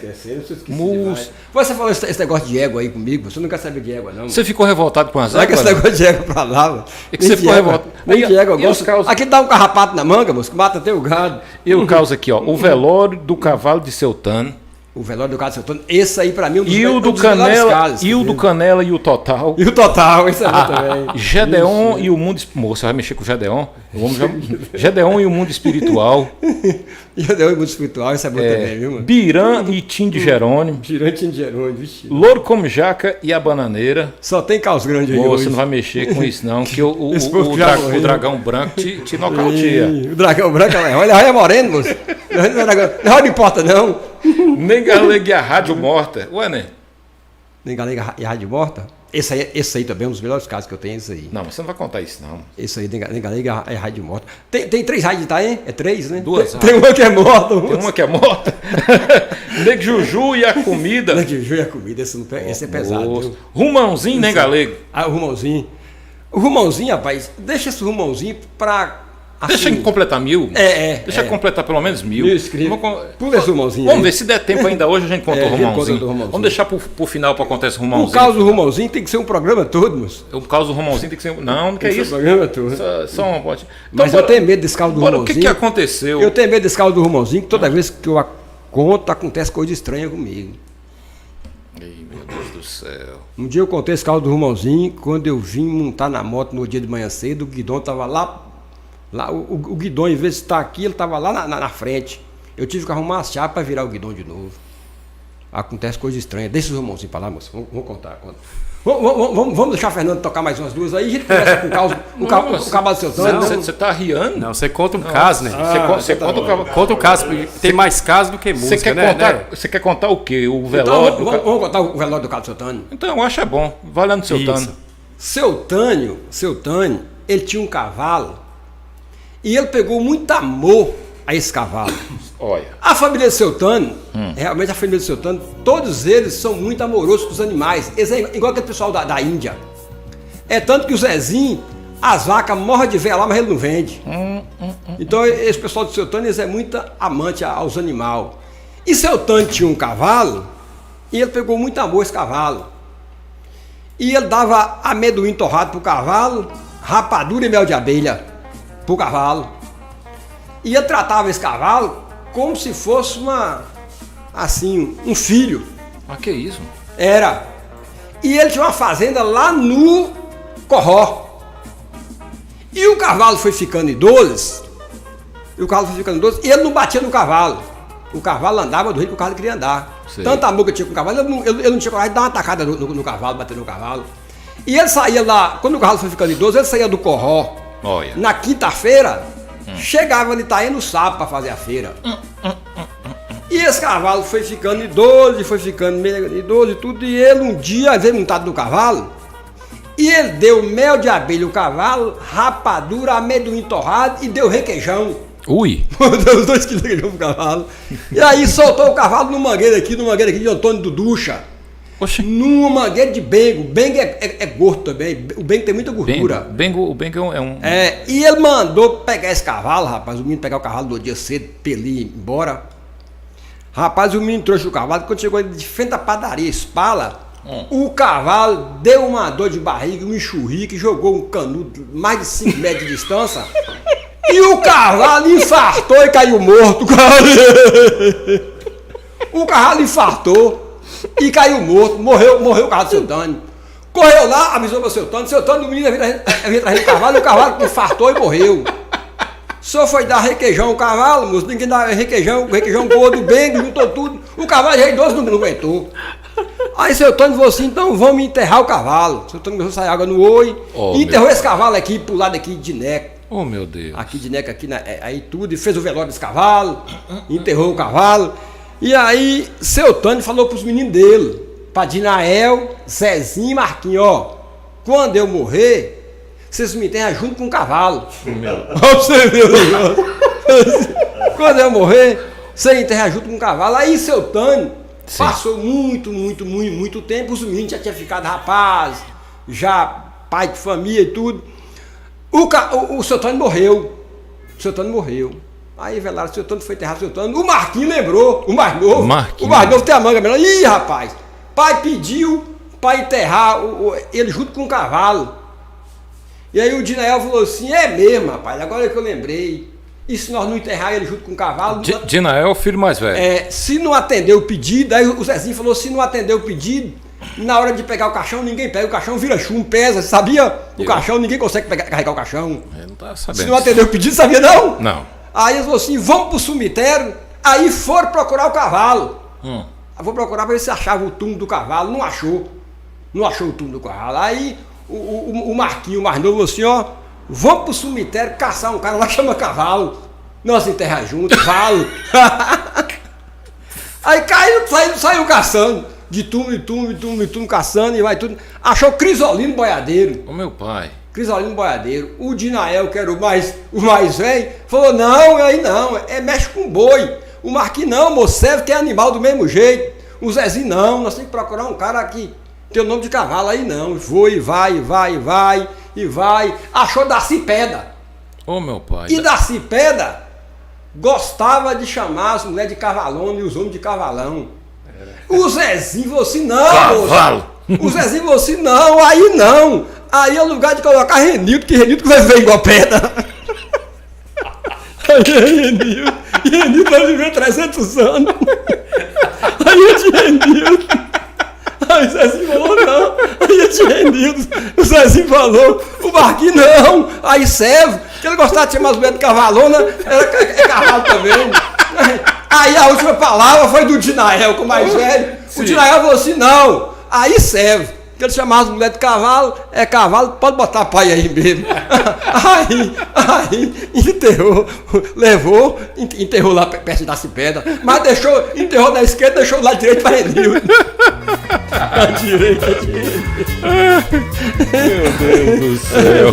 Moço. Você falou esse negócio de égua aí comigo, você não quer saber de égua, não. Você ficou revoltado com as Sabe que águas? esse negócio de égua pra lá, mano? É que você ficou revoltado. Nem de égua, eu E os gosto. causas? Aqui dá um carrapato na manga, moço, que mata até o gado. E o caos aqui, ó. O velório do cavalo de Seltano. O velório do Gado Sertano, esse aí pra mim é um dos, E o do um dos melhores Canela. casos, E o do Canela e o Total. E o Total, esse é bom também. Gedeon e o mundo. Moço, você vai mexer com o Gedeon? Gedeon e o mundo espiritual. E o mundo espiritual, esse é bom também, viu, mano? Birã e Tim de Jerônimo. Girante de Jerônimo, vixe. Louro como Jaca e a Bananeira. Só tem caos grande aí Moço, hoje. você não vai mexer com isso, não, que o morreu. dragão branco te nocauteia. O dragão branco, olha moreno, moço. Não importa, não. Nem Galega e a Rádio Morta. Ué, né? Nem Galega e Rádio Morta. Esse aí também é um dos melhores casos que eu tenho, esse aí. Não, mas você não vai contar isso, não. Esse aí, nem Galega e Rádio Morta. Tem 3 rádios de Itaém? É 3, né? Duas Tem uma que é morta. Tem uma que é morta. Nego Juju e a comida. Nego Juju e a comida, esse é pesado. Viu? Rumãozinho, nem Galego. O Rumãozinho. O Rumãozinho, rapaz, deixa esse Rumãozinho pra... Assim, Deixa eu completar 1000. Deixa eu completar pelo menos 1000. Pula esse Rumãozinho. Vamos ver, se der tempo ainda hoje, a gente conta o Rumãozinho. Rumãozinho. Vamos deixar pro final para acontecer o Rumãozinho. O caso do Rumãozinho tem que ser um programa todo, moço. O caso do Rumãozinho tem que ser. Não que é isso. Um programa todo. Só uma bote. Então, mas eu tenho medo desse caso do Rumãozinho. O que aconteceu? Eu tenho medo desse caso do Rumãozinho, que toda vez que eu conto, acontece coisa estranha comigo. Ei, meu Deus do céu. Um dia eu contei esse caso do Rumãozinho, quando eu vim montar na moto no dia de manhã cedo, o guidão tava lá o guidão, em vez de estar aqui, ele estava lá na frente. Eu tive que arrumar as chaves para virar o guidão de novo. Acontece coisa estranha. Deixa os Rumãozinhos para lá, moço. Vamos contar. Vamos deixar o Fernando tocar mais umas duas aí. A gente começa com o cavalo do Seltano. Você está riando? Não, você conta um caso, né? Você conta o cavalo. Conta o caso. Tem mais caso do que música, Você quer contar o quê? O velório? Então, vamos contar o velório do Cabo Seltano. Então, eu acho bom. Vai lá no Seltano. Seltânio, ele tinha um cavalo. E ele pegou muito amor a esse cavalo. Olha. A família de Seltano, realmente a família de Seltano, todos eles são muito amorosos com os animais. Eles é igual aquele pessoal da Índia. É tanto que o Zezinho, as vacas morrem de ver lá, mas ele não vende. Então esse pessoal de Seltano, eles é muito amante aos animais. E Seltano tinha um cavalo, e ele pegou muito amor a esse cavalo. E ele dava amendoim torrado pro cavalo, rapadura e mel de abelha pro cavalo. E ele tratava esse cavalo como se fosse um filho. Mas que isso? Era. E ele tinha uma fazenda lá no Corró. E o cavalo foi ficando idoso. E ele não batia no cavalo. O cavalo andava do jeito que o cavalo queria andar. Sei. Tanta amor que tinha com o cavalo, ele não tinha coragem de dar uma tacada no cavalo, bater no cavalo. E ele saía lá, quando o cavalo foi ficando idoso, ele saía do Corró. Olha. Na quinta-feira, chegava ali Itaém no sábado para fazer a feira. E esse cavalo foi ficando idoso e tudo. E ele um dia veio montado no cavalo. E ele deu mel de abelha ao cavalo, rapadura, amendoim torrado e deu requeijão. Ui! Deu 2 quilos de requeijão pro cavalo. E aí soltou o cavalo no mangueiro aqui de Antônio do Ducha. Oxi. Numa mangueira de bengo. Bengo é gordo também. O bengo tem muita gordura. O bengo é um... E ele mandou pegar esse cavalo, rapaz. O menino pegar o cavalo no dia cedo pra ele ir embora. Rapaz, o menino trouxe o cavalo. Quando chegou de frente à padaria Espala, o cavalo deu uma dor de barriga, um enxurrique, jogou um canudo mais de 5 metros de distância. E o cavalo infartou e caiu morto. O cavalo infartou e caiu morto. Morreu o cavalo do Seltano. Correu lá, avisou para o Seltano, o menino havia trazido o cavalo infartou e morreu. Só foi dar requeijão ao cavalo, moço, ninguém dá requeijão gordo, bem, juntou tudo. O cavalo já idoso não aguentou. Aí Seltano falou assim, então vamos enterrar o cavalo. Seltano começou a sair água no oi, e enterrou esse cavalo aqui pro lado aqui de Neca. Oh, meu Deus. Aqui de Neca, aí tudo, e fez o velório desse cavalo, enterrou o cavalo. E aí Seltano falou pros meninos dele, pra Dinael, Zezinho e Marquinhos, ó, quando eu morrer, vocês me enterram junto com um cavalo. Pra você ver o negócio. Quando eu morrer, você enterra junto com um cavalo. Aí seu Tânio passou muito tempo, os meninos já tinham ficado rapaz, já pai de família e tudo. O seu Tânio morreu. O seu Tânio morreu. Aí velaram, o seu Tânio foi enterrar o seu Tânio. O Marquinhos lembrou, o mais novo. O mais novo tem a manga melhor. Ih, rapaz, pai pediu para enterrar ele junto com o cavalo. E aí o Dinael falou assim, é mesmo, rapaz, agora é que eu lembrei. E se nós não enterrar ele junto com o cavalo... Dinael é o filho mais velho. Se não atender o pedido, aí o Zezinho falou, se não atender o pedido, na hora de pegar o caixão, ninguém pega, o caixão vira chumbo, pesa, sabia? O caixão, ninguém consegue carregar o caixão. Eu não tava sabendo. Se não atender o pedido, sabia não? Não. Aí ele falou assim, vamos pro cemitério, aí foram procurar o cavalo. Eu vou procurar para ver se achava o túmulo do cavalo, não achou o túmulo do cavalo. Aí o Marquinho, o mais novo, falou assim, ó, vamos pro cemitério caçar um cara lá que chama cavalo. Nós enterra junto, cavalo. Aí saiu caçando, de túmulo, caçando e vai tudo. Achou Crisolino Boiadeiro. O meu pai. Crisolino Boiadeiro. O Dinael, que era o mais velho, falou, não, aí não, mexe com boi. O Marquinhos, não, moço, serve que é animal do mesmo jeito. O Zezinho, não, nós temos que procurar um cara que tem o nome de cavalo, aí não. Foi, vai. Achou Darcy Peda. Ô meu pai. E Darcy Peda gostava de chamar as mulheres de cavalona e os homens de cavalão. O Zezinho falou assim, não, cavalo. Moço. O Zezinho falou assim, não, aí não. Aí é o lugar de colocar Renildo, que Renildo vai viver igual pedra. Aí Renildo vai viver 300 anos. Aí eu te Renildo. Aí o Zezinho falou, não. Aí eu te Renildo. O Zezinho falou, o Marquinhos não. Aí Sérgio, que ele gostava de chamar as mulheres de cavalona, é cavalo também. Aí a última palavra foi do Dinael, com o mais velho. O Dinael falou assim, não. Aí Sérgio, que ele chamava as mulheres de cavalo, é cavalo, pode botar pai aí mesmo. Aí enterrou, levou, enterrou lá perto da Cipeda, mas enterrou da esquerda, deixou lá direito para ele. Da direita. Meu Deus do céu.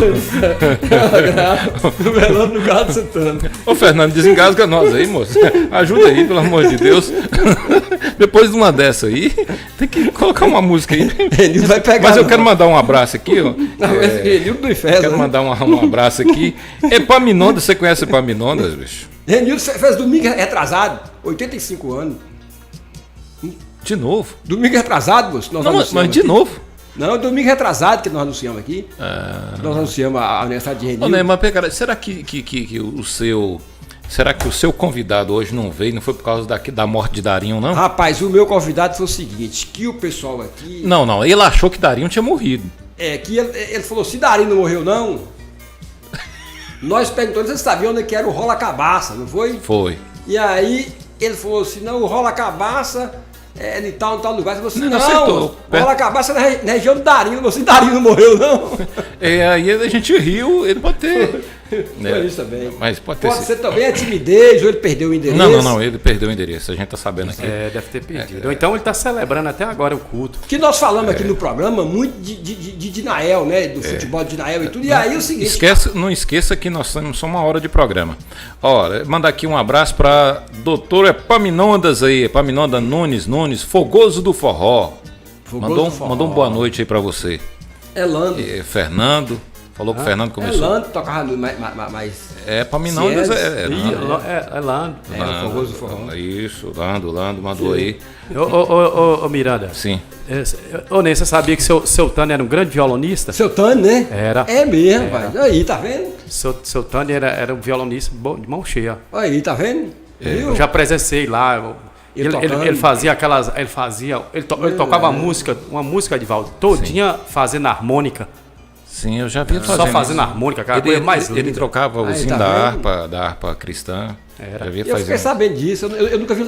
No velório do Gado Santana. Ô Fernando, desengasga nós aí, moço. Ajuda aí, pelo amor de Deus. Depois de uma dessa aí, tem que colocar uma música aí. Renildo vai pegar. Mas eu quero mandar um abraço aqui, ó. Renildo do Inferno. Quero mandar um abraço aqui. Epaminondas, você conhece Epaminondas, bicho? Renildo fez domingo retrasado, 85 anos. De novo? Domingo retrasado, moço. Mas de novo? Não, domingo retrasado que nós anunciamos aqui. Nós anunciamos a aniversário de Renildo. Ô, Ney, mas pega, será que o seu... Será que o seu convidado hoje não veio? Não foi por causa da morte de Darinho, não? Rapaz, o meu convidado foi o seguinte, que o pessoal aqui... Não, ele achou que Darinho tinha morrido. Que ele falou, se Darinho não morreu, não... Nós perguntamos, você sabia onde que era o Rola Cabaça, não foi? Foi. E aí, ele falou assim, não, o Rola Cabaça... É de tal lugar. Você falou assim, não acertou. Rola Cabaça na região do Darinho. Você, Darinho não morreu, não? Aí a gente riu, ele pode ter. Foi isso também. Mas pode ser também a timidez, ou ele perdeu o endereço. Não, ele perdeu o endereço, a gente tá sabendo aqui. Deve ter perdido. Ou então ele tá celebrando até agora o culto. Que nós falamos aqui no programa muito de Dinael, né? Do futebol de Dinael e tudo. E aí é o seguinte... Não esqueça que nós temos só uma hora de programa. Olha, mandar aqui um abraço pra doutora Epaminondas aí, Epaminonda Nunes, Fogoso do Forró. Mandou uma boa noite aí pra você. Elando. Fernando. Falou que o Fernando começou. Elando tocava mais. Epaminondas é Lando. Fogoso do Forró. Isso, Lando, mandou aí. Ô Miranda. Sim. Ô Ney, você sabia que seu Tânio era um grande violonista? Seu Tânio, né? Era. É mesmo, rapaz. Aí, tá vendo? Seu Tânio era um violonista de mão cheia. Aí, tá vendo? Eu já presenciei lá. Ele fazia aquelas. Ele tocava uma música de Valdo todinha fazendo harmônica. Sim, eu já vi ele só fazendo harmônica, aquela coisa mais linda. Ele trocava o zinho da harpa cristã. Era. Eu fiquei sabendo disso, eu nunca vi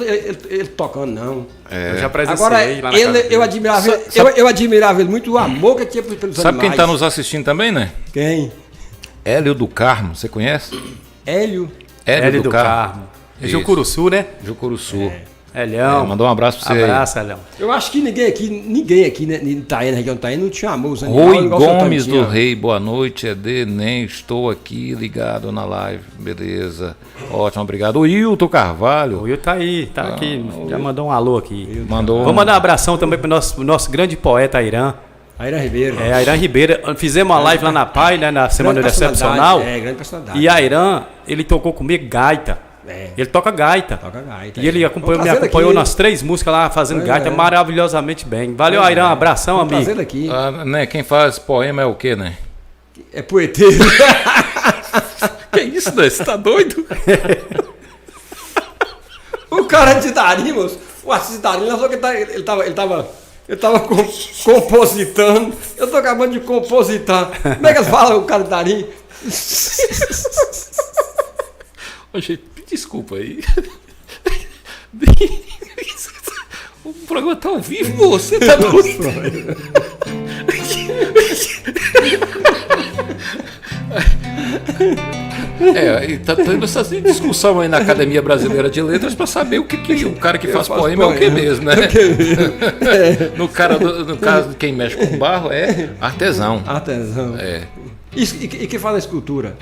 ele tocando, não. Eu já presenciei agora, lá na casa eu admirava ele muito, o amor que tinha pelos Sabe animais. quem está nos assistindo também, né? Quem? Hélio do Carmo, você conhece? Hélio do Carmo. É Jucuruçu, né? Jucuruçu. Elião. Mandou um abraço pra você. Abraço, Elião. Eu acho que ninguém aqui, né, em Itaena, na região de Itaena, não tinha amor. Rui Gomes do Rei, boa noite, nem estou aqui ligado na live, beleza, ótimo, obrigado. O Hilton Carvalho. O Will tá aí, tá aqui, já mandou um alô aqui. Mandou. Vamos mandar um abração também pro nosso grande poeta Airan. Airan Ribeiro. Airan Ribeiro. Fizemos uma live lá na PAI, né, na Semana Excepcional. Grande personalidade. E Airan, ele tocou comigo gaita. Ele toca gaita. Toca gaita. E ele me acompanhou nas 3 músicas lá, fazendo gaita maravilhosamente bem. Valeu, Airan, abração, amigo. Trazendo aqui. Né, quem faz poema é o quê, né? É poeteiro. Que isso, né? Você tá doido? O cara de Darim, moço, o artista de Darim, só que ele tava compositando. Eu tô acabando de compositar. Como é que fala o cara de Darim? Ô, gente, desculpa aí. O programa tá ao vivo, você tá doido? E tá tendo essa discussão aí na Academia Brasileira de Letras para saber o que o cara que faz poema é o que mesmo, né? No caso de quem mexe com barro é artesão. Artesão. É. E quem faz a escultura?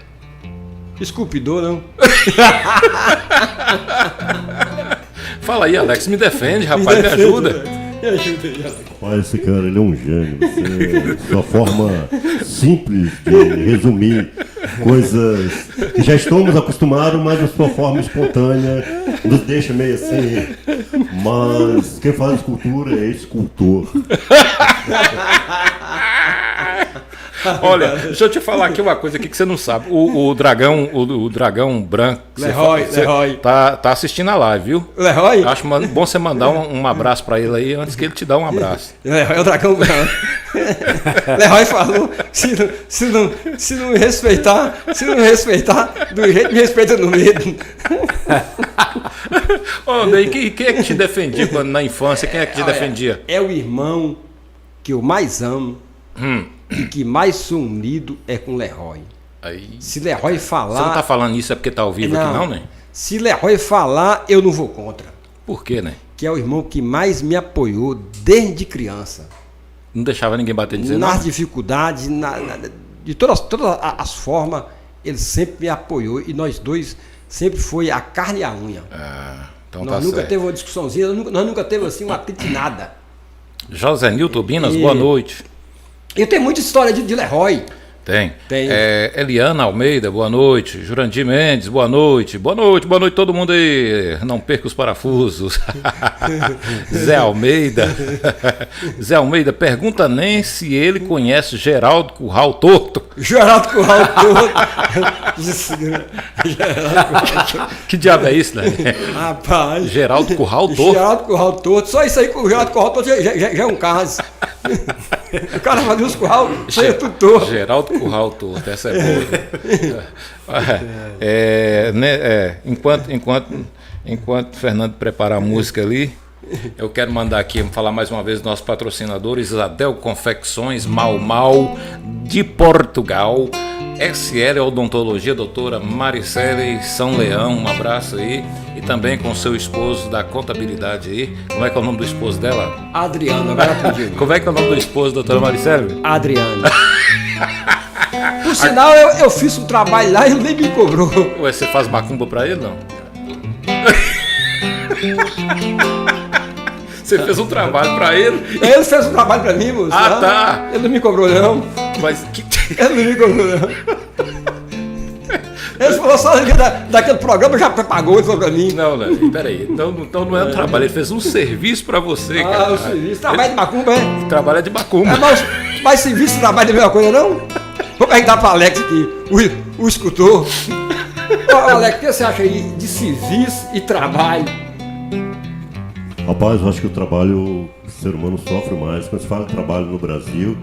Esculpidor, não? Fala aí, Alex, me defende, rapaz, me ajuda. Me ajuda aí, Alex. Rapaz, esse cara, ele é um gênio. Sua forma simples de resumir coisas que já estamos acostumados, mas a sua forma espontânea nos deixa meio assim. Mas quem faz escultura é escultor. Olha, deixa eu te falar aqui uma coisa aqui que você não sabe. O dragão branco. Leroy. Tá assistindo a live, viu? Leroy? Acho bom você mandar um abraço pra ele aí antes que ele te dá um abraço. Leroy é o dragão branco. Leroy falou: se não me respeitar, do jeito que me respeita no medo. Quem é que te defendia quando na infância? Quem é que te defendia? É o irmão que eu mais amo. E que mais sou unido é com Leroy. Aí. Se Leroy falar... Você não tá falando isso é porque tá ao vivo aqui não, né? Se Leroy falar, eu não vou contra. Por quê, né? Que é o irmão que mais me apoiou desde criança. Não deixava ninguém bater dizer nas dificuldades, de todas as formas, ele sempre me apoiou. E nós dois sempre foi a carne e a unha. Então nós nunca teve uma discussãozinha, nós nunca teve assim uma nada. José Nilton Binas, boa noite. Eu tenho muita história de Leroy. Tem. Eliana Almeida, boa noite. Jurandir Mendes, boa noite. Boa noite todo mundo aí. Não perca os parafusos. Zé Almeida, pergunta nem se ele conhece Geraldo Curral Torto. Geraldo Curral Torto. Que diabo é isso, né? Rapaz. Geraldo Curral Torto. Geraldo Curral Torto. Só isso aí com o Geraldo Curral Torto já é um caso. O cara fazia os curral, saia tudo torto. Geraldo Curral Torto, essa é boa. Enquanto o Fernando prepara a música ali, eu quero mandar aqui, falar mais uma vez dos nossos patrocinadores: Adel Confecções, Mal de Portugal, SL Odontologia, doutora Maricele São Leão, um abraço aí. E também com seu esposo da contabilidade aí. Como é que é o nome do esposo dela? Adriano, agora aprendi. Como é que é o nome do esposo, doutora Maricele? Adriano. Por sinal, eu fiz um trabalho lá e ele nem me cobrou. Ué, você faz macumba pra ele, não? Você fez um trabalho pra ele? Ele fez um trabalho pra mim, moço. Tá. Ele não me cobrou, não. Mas que... Ele não me cobrou, não. Ele falou só daquele programa, já pagou, ele falou pra mim. Não, peraí. Então não é um trabalho, ele fez um serviço pra você, cara. O serviço. Trabalho de macumba, é? Trabalho de macumba. Mas serviço e trabalho é a mesma coisa, não? Vou perguntar pro Alex aqui, o escultor. Alex, o que você acha aí de serviço e trabalho? Rapaz, eu acho que o trabalho, o ser humano sofre mais. Quando se fala de trabalho no Brasil,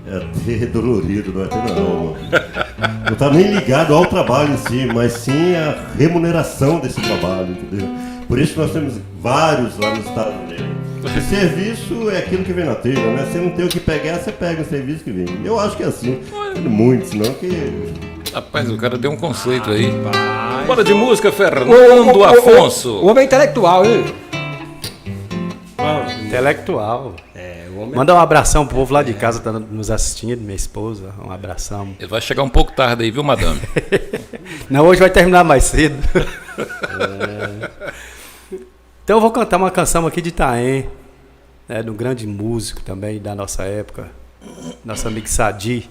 é até dolorido, não é até não. Não está nem ligado ao trabalho em si, mas sim a remuneração desse trabalho, entendeu? Por isso nós temos vários lá nos Estados Unidos. O serviço é aquilo que vem na telha, né? Você não tem o que pegar, você pega o serviço que vem. Eu acho que é assim. Tem muitos, não que... Rapaz, o cara deu um conceito aí. Rapaz. Bora de música, Fernando Afonso. O homem é intelectual, hein? Intelectual. O homem Manda um abração pro povo lá de casa, tá nos assistindo, minha esposa. Um abração. Ele vai chegar um pouco tarde aí, viu, madame? Não, hoje vai terminar mais cedo. Então eu vou cantar uma canção aqui de Itaém, né, de um grande músico também da nossa época, nosso amigo Sadi.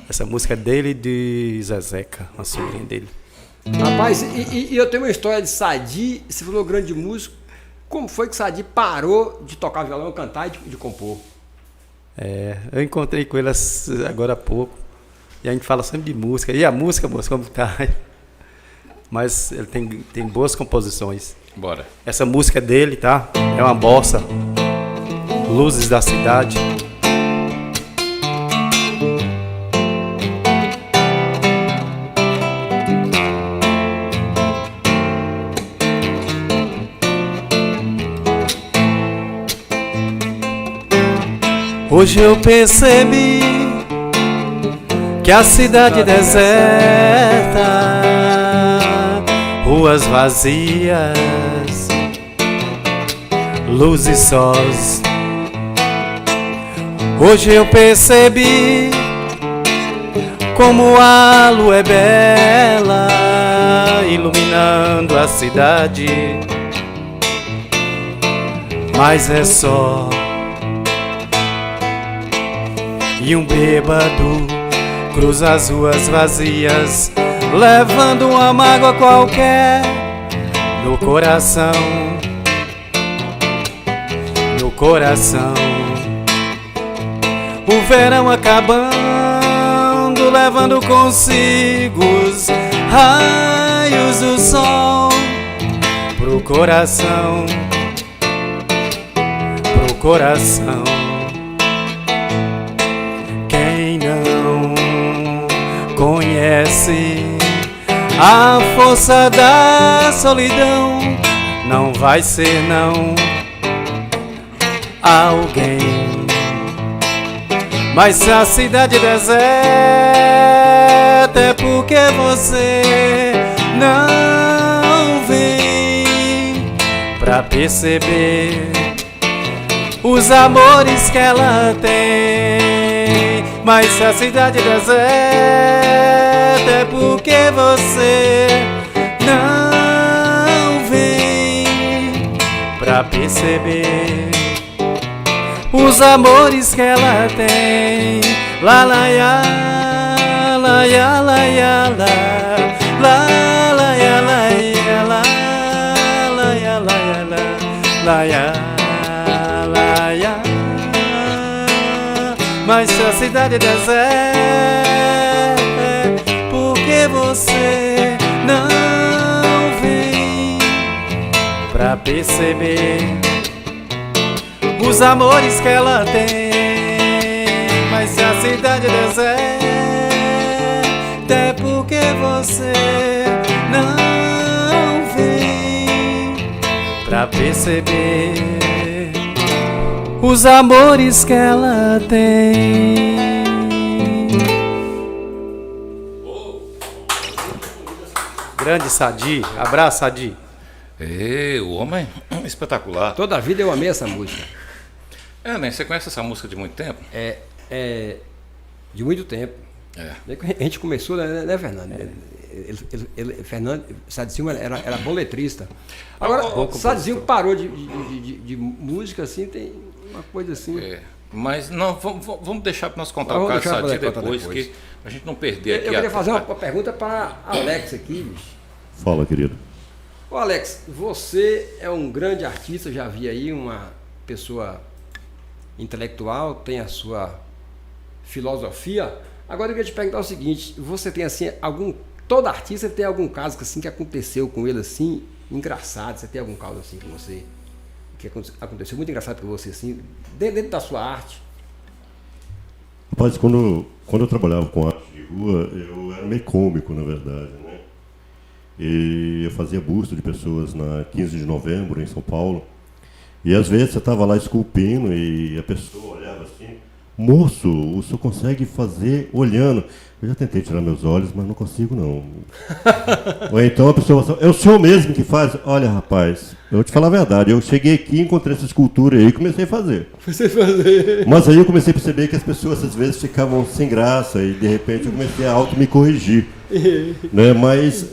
Essa música é dele e de Zezeca, uma sobrinha dele. Rapaz, e eu tenho uma história de Sadi, você falou grande músico. Como foi que Sadi parou de tocar violão, cantar e de compor? Eu encontrei com ele agora há pouco. E a gente fala sempre de música. E a música, moço, como tá? Mas ele tem boas composições. Bora. Essa música é dele, tá? É uma bossa. Luzes da Cidade. Hoje eu percebi que a cidade deserta, ruas vazias, luzes sós. Hoje eu percebi como a lua é bela, iluminando a cidade, mas é só. E um bêbado cruza as ruas vazias, levando uma mágoa qualquer no coração, no coração. O verão acabando, levando consigo os raios do sol pro coração, pro coração. Conhece a força da solidão, não vai ser não alguém. Mas se a cidade deserta é porque você não vem pra perceber os amores que ela tem. Mas se a cidade deserta é porque você não vem pra perceber os amores que ela tem. La la ya, la ya, la ya, la la ya, la ya, la ya, la ya, la ya, la ya. Mas se a cidade deserta é porque você não vem pra perceber os amores que ela tem. Mas se a cidade deserta é porque você não vem pra perceber os amores que ela tem. Grande Sadi, abraço Sadi. O homem espetacular. Toda a vida eu amei essa música. Né? Você conhece essa música de muito tempo? De muito tempo. A gente começou, né Fernando? Fernando Sadzinho era bom letrista. Agora, Sadzinho parou de música, assim, tem uma coisa assim. Mas não, vamos deixar para nós contar o caso do Sadi depois, que a gente não perder aqui. Eu queria fazer uma pergunta para Alex aqui, bicho. Fala, querido. Ô Alex, você é um grande artista, já vi aí uma pessoa intelectual, tem a sua filosofia. Agora eu queria te perguntar o seguinte, você tem assim todo artista tem algum caso assim que aconteceu com ele assim, engraçado? Você tem algum caso assim com você que aconteceu muito engraçado com você assim, dentro da sua arte? Rapaz, quando eu trabalhava com arte de rua, eu era meio cômico, na verdade, né? E eu fazia busto de pessoas na 15 de novembro, em São Paulo. E às vezes você estava lá esculpindo e a pessoa olhava assim, moço, o senhor consegue fazer olhando? Eu já tentei tirar meus olhos, mas não consigo não. Ou então a pessoa fala, é o senhor mesmo que faz? Olha, rapaz, eu vou te falar a verdade, eu cheguei aqui, encontrei essa escultura aí e comecei a fazer. Mas aí eu comecei a perceber que as pessoas às vezes ficavam sem graça e de repente eu comecei a me corrigir. Né? Mas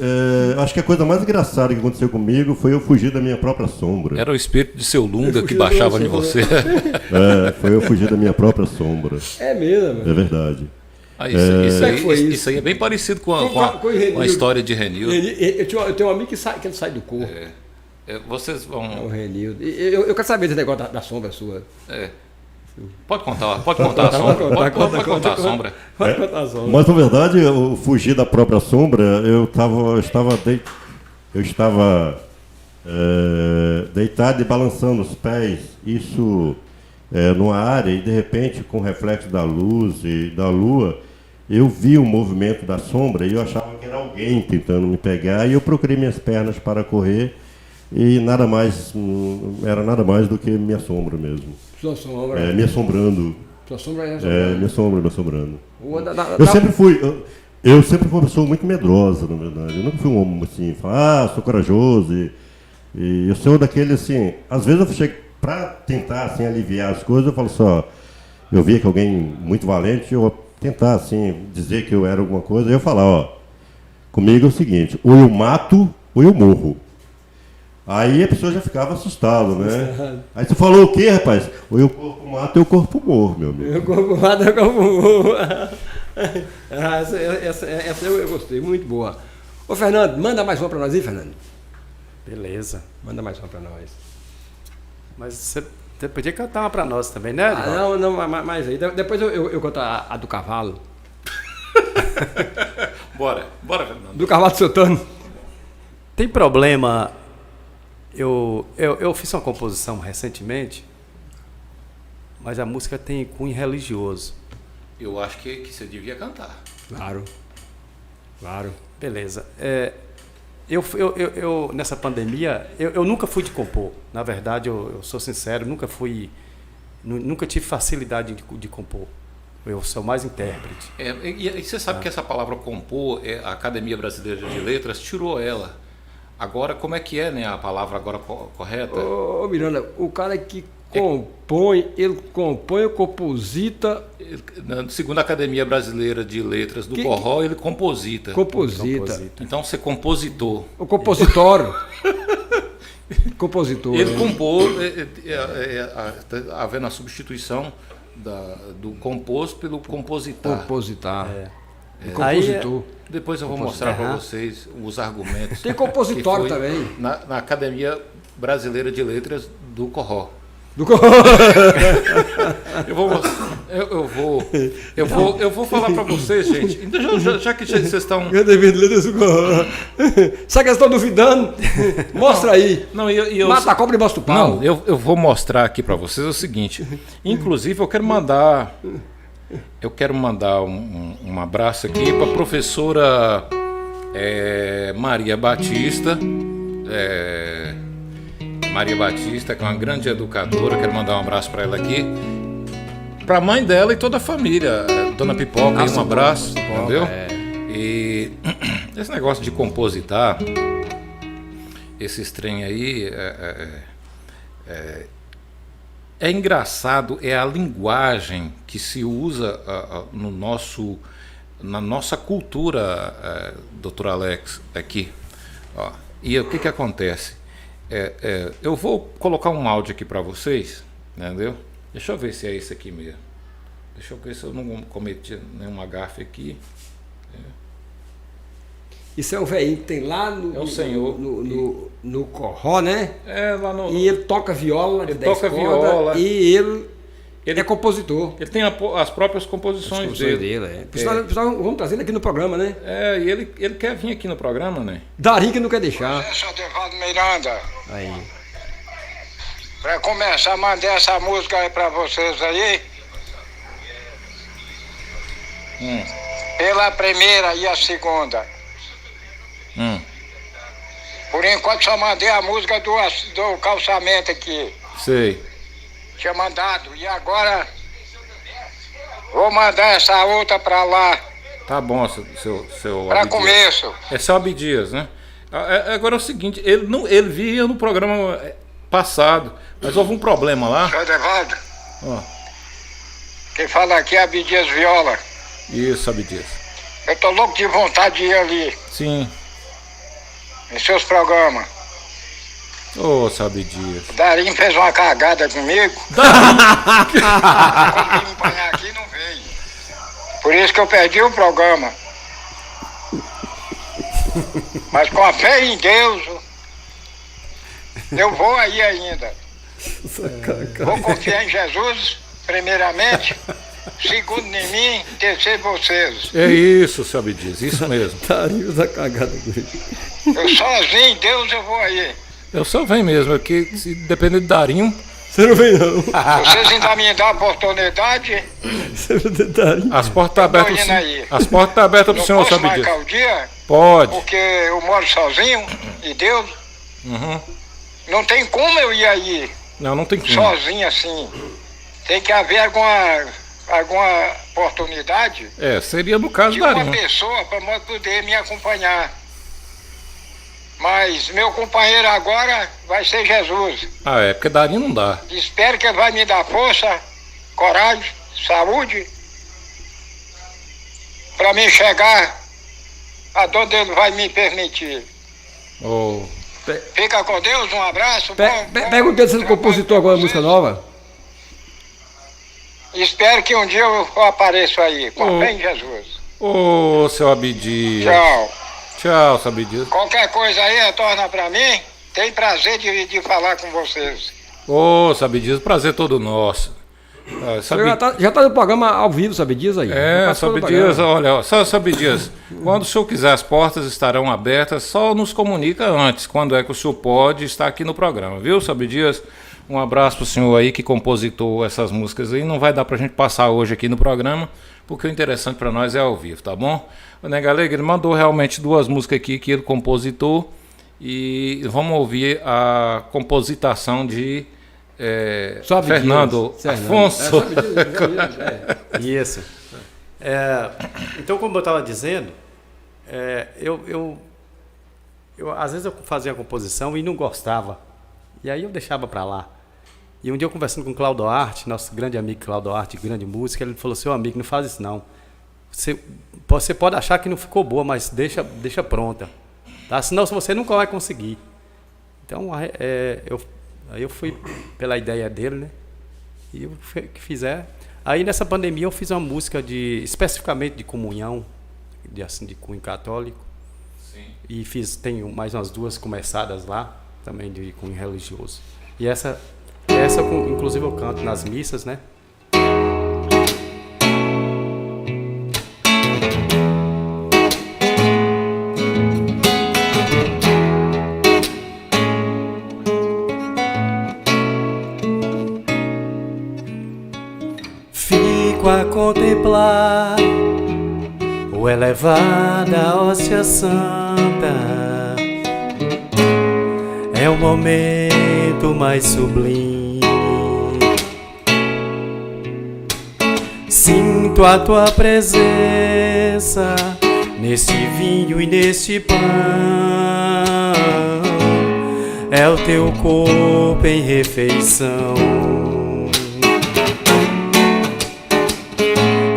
acho que a coisa mais engraçada que aconteceu comigo foi eu fugir da minha própria sombra. Era o espírito de seu Lunga que baixava em você. Foi eu fugir da minha própria sombra. É mesmo? É verdade. Isso aí é bem parecido com a história de Renildo. Eu tenho um amigo que ele sai do corpo. Vocês vão. É o Renildo. Eu quero saber desse negócio da sombra sua. Pode contar a sombra. Pode contar a sombra. Pode contar a sombra. Mas na verdade, eu fugi da própria sombra, eu estava deitado e balançando os pés, isso numa área, e de repente, com o reflexo da luz e da lua, eu vi o movimento da sombra e eu achava que era alguém tentando me pegar, e eu procurei minhas pernas para correr, e era nada mais do que minha sombra mesmo. Sua sombra? Me assombrando. Sua sombra é assombrando? Me assombrando. Eu sempre fui uma pessoa muito medrosa, na verdade. Eu nunca fui um homem assim, sou corajoso. E eu sou daquele assim, às vezes eu chego para tentar assim, aliviar as coisas, eu falo só, eu via que alguém muito valente, eu tentar assim, dizer que eu era alguma coisa, eu falar, comigo é o seguinte, ou eu mato ou eu morro. Aí a pessoa já ficava assustada, né? Aí você falou o quê, rapaz? Ou eu corpo mato ou eu corpo morro, meu amigo. Eu corpo mato ou eu corpo morro. Essa eu gostei, muito boa. Ô Fernando, manda mais uma pra nós aí, Fernando. Beleza. Manda mais uma pra nós. Mas você podia cantar uma pra nós também, né? Não, mais aí. Depois eu conto a do cavalo. Bora, Fernando. Do cavalo soltando. Tem problema... Eu fiz uma composição recentemente, mas a música tem cunho religioso. Eu acho que você devia cantar. Claro. Beleza. Eu nessa pandemia, eu nunca fui de compor. Na verdade, eu sou sincero, nunca tive facilidade de compor. Eu sou mais intérprete. E você sabe que essa palavra compor, a Academia Brasileira de Letras tirou ela. Agora, como é que é, né, a palavra agora correta? Ô Miranda, o cara que compõe, ele compõe ou composita? Segundo a Academia Brasileira de Letras do Corró, ele composita. Composita. Então, você compositor. O compositório. Compositor. Ele compôs, havendo a substituição do compor pelo compositar. Compositar. Compositor. Depois eu vou mostrar para vocês os argumentos. Tem compositório também. Na Academia Brasileira de Letras do Corró. Eu vou falar para vocês, gente. Já que vocês estão. Sabe que eles estão duvidando? Mostra aí. Não, mata a cobra e mostra o pau. Não, eu vou mostrar aqui para vocês o seguinte. Inclusive, eu quero mandar um abraço aqui para a professora Maria Batista. Maria Batista, que é uma grande educadora, quero mandar um abraço para ela aqui. Para a mãe dela e toda a família. Dona Pipoca, um abraço, entendeu? E esse negócio de compositar, esses trem aí, é engraçado, é a linguagem que se usa na nossa cultura, doutor Alex, aqui. E o que acontece? Eu vou colocar um áudio aqui para vocês, entendeu? Deixa eu ver se é esse aqui mesmo. Deixa eu ver se eu não cometi nenhuma gafe aqui. Isso é o velhinho que tem lá no Corró, né? Lá no. E ele toca viola, ele toca viola. E ele é compositor. Ele tem as próprias composições dele. Vamos trazer ele aqui no programa, né? E ele quer vir aqui no programa, né? Darinho que não quer deixar. Eu sou Devaldo Miranda. Aí. Pra começar, mandei essa música aí pra vocês aí. Pela primeira e a segunda. Por enquanto só mandei a música do calçamento aqui. Sei. Tinha mandado. E agora Vou mandar essa outra pra lá, Tá bom, seu pra Abdias. começo. É seu Abdias, né? Agora é o seguinte, ele via no programa passado, mas houve um problema lá. Seu Edevaldo, Ó, quem fala aqui é Abdias Viola. isso, Abdias. Eu tô louco de vontade de ir ali, Sim. em seus programas. Ô, seu Abdias. O Darinho fez uma cagada comigo. Quando me apanhar aqui, não veio. Por isso que eu perdi o programa. Mas com a fé em Deus, eu vou aí ainda. Vou confiar em Jesus, primeiramente. Segundo em mim, terceiro vocês. É isso, seu Abdias, isso mesmo. Darinho da cagada dele. Eu sozinho em Deus eu vou aí. Eu só venho mesmo, porque se depender do Darinho, Você não vem, não. Vocês ainda me dão a oportunidade. Você não tem Darinho. as portas estão abertas indo pro aí. senhor. As portas estão abertas pro Não senhor, seu posso Abdias. marcar o dia, Pode. porque eu moro sozinho e Deus. Uhum. Não tem como eu ir aí Não tem como. sozinho assim. Tem que haver alguma oportunidade Seria no caso de do uma Darinho. pessoa para poder me acompanhar. Mas meu companheiro agora vai ser Jesus. Porque Darinho não dá. Espero que ele vai me dar força, coragem, saúde, para mim chegar aonde ele vai me permitir. Ô, Fica com Deus, um abraço. Pega o dedo sendo compositor agora, música nova. Espero que um dia eu apareça aí, com a fé em Jesus. ô, seu Abdias. Tchau. Tchau, seu Abdias. Qualquer coisa aí, retorna pra mim. Tem prazer de falar com vocês. Ô, seu Abdias, prazer todo nosso. Já tá no programa ao vivo, sabe dias aí. Já Seu participou do Abdias, programa. olha, seu Abdias, quando o senhor quiser, as portas estarão abertas, só nos comunica antes, quando é que o senhor pode estar aqui no programa, viu, seu Abdias? Um abraço pro senhor aí que compositou essas músicas aí, não vai dar pra gente passar hoje aqui no programa, porque o interessante pra nós é ao vivo, tá bom? O Nega Alegre, ele mandou realmente 2 músicas aqui que ele compositou e vamos ouvir a compositação de Só Abdias. Fernando Afonso. Isso. Então, como eu estava dizendo, eu às vezes eu fazia a composição e não gostava. E aí eu deixava para lá. E um dia eu conversando com o Claudio Arte, nosso grande amigo Claudio Arte, grande músico, ele falou: seu amigo, não faz isso não. Você pode achar que não ficou boa, mas deixa pronta. Tá? Senão você nunca vai conseguir. Então, aí eu fui pela ideia dele, né? E o que fizer. Aí nessa pandemia eu fiz uma música especificamente de comunhão, de cunho católico. Sim. E tenho mais umas 2 começadas lá, também de cunho religioso. E essa inclusive eu canto nas missas, né? Fico a contemplar o elevada hóstia santa. É o momento mais sublime. Sinto a tua presença neste vinho e neste pão. É o teu corpo em refeição.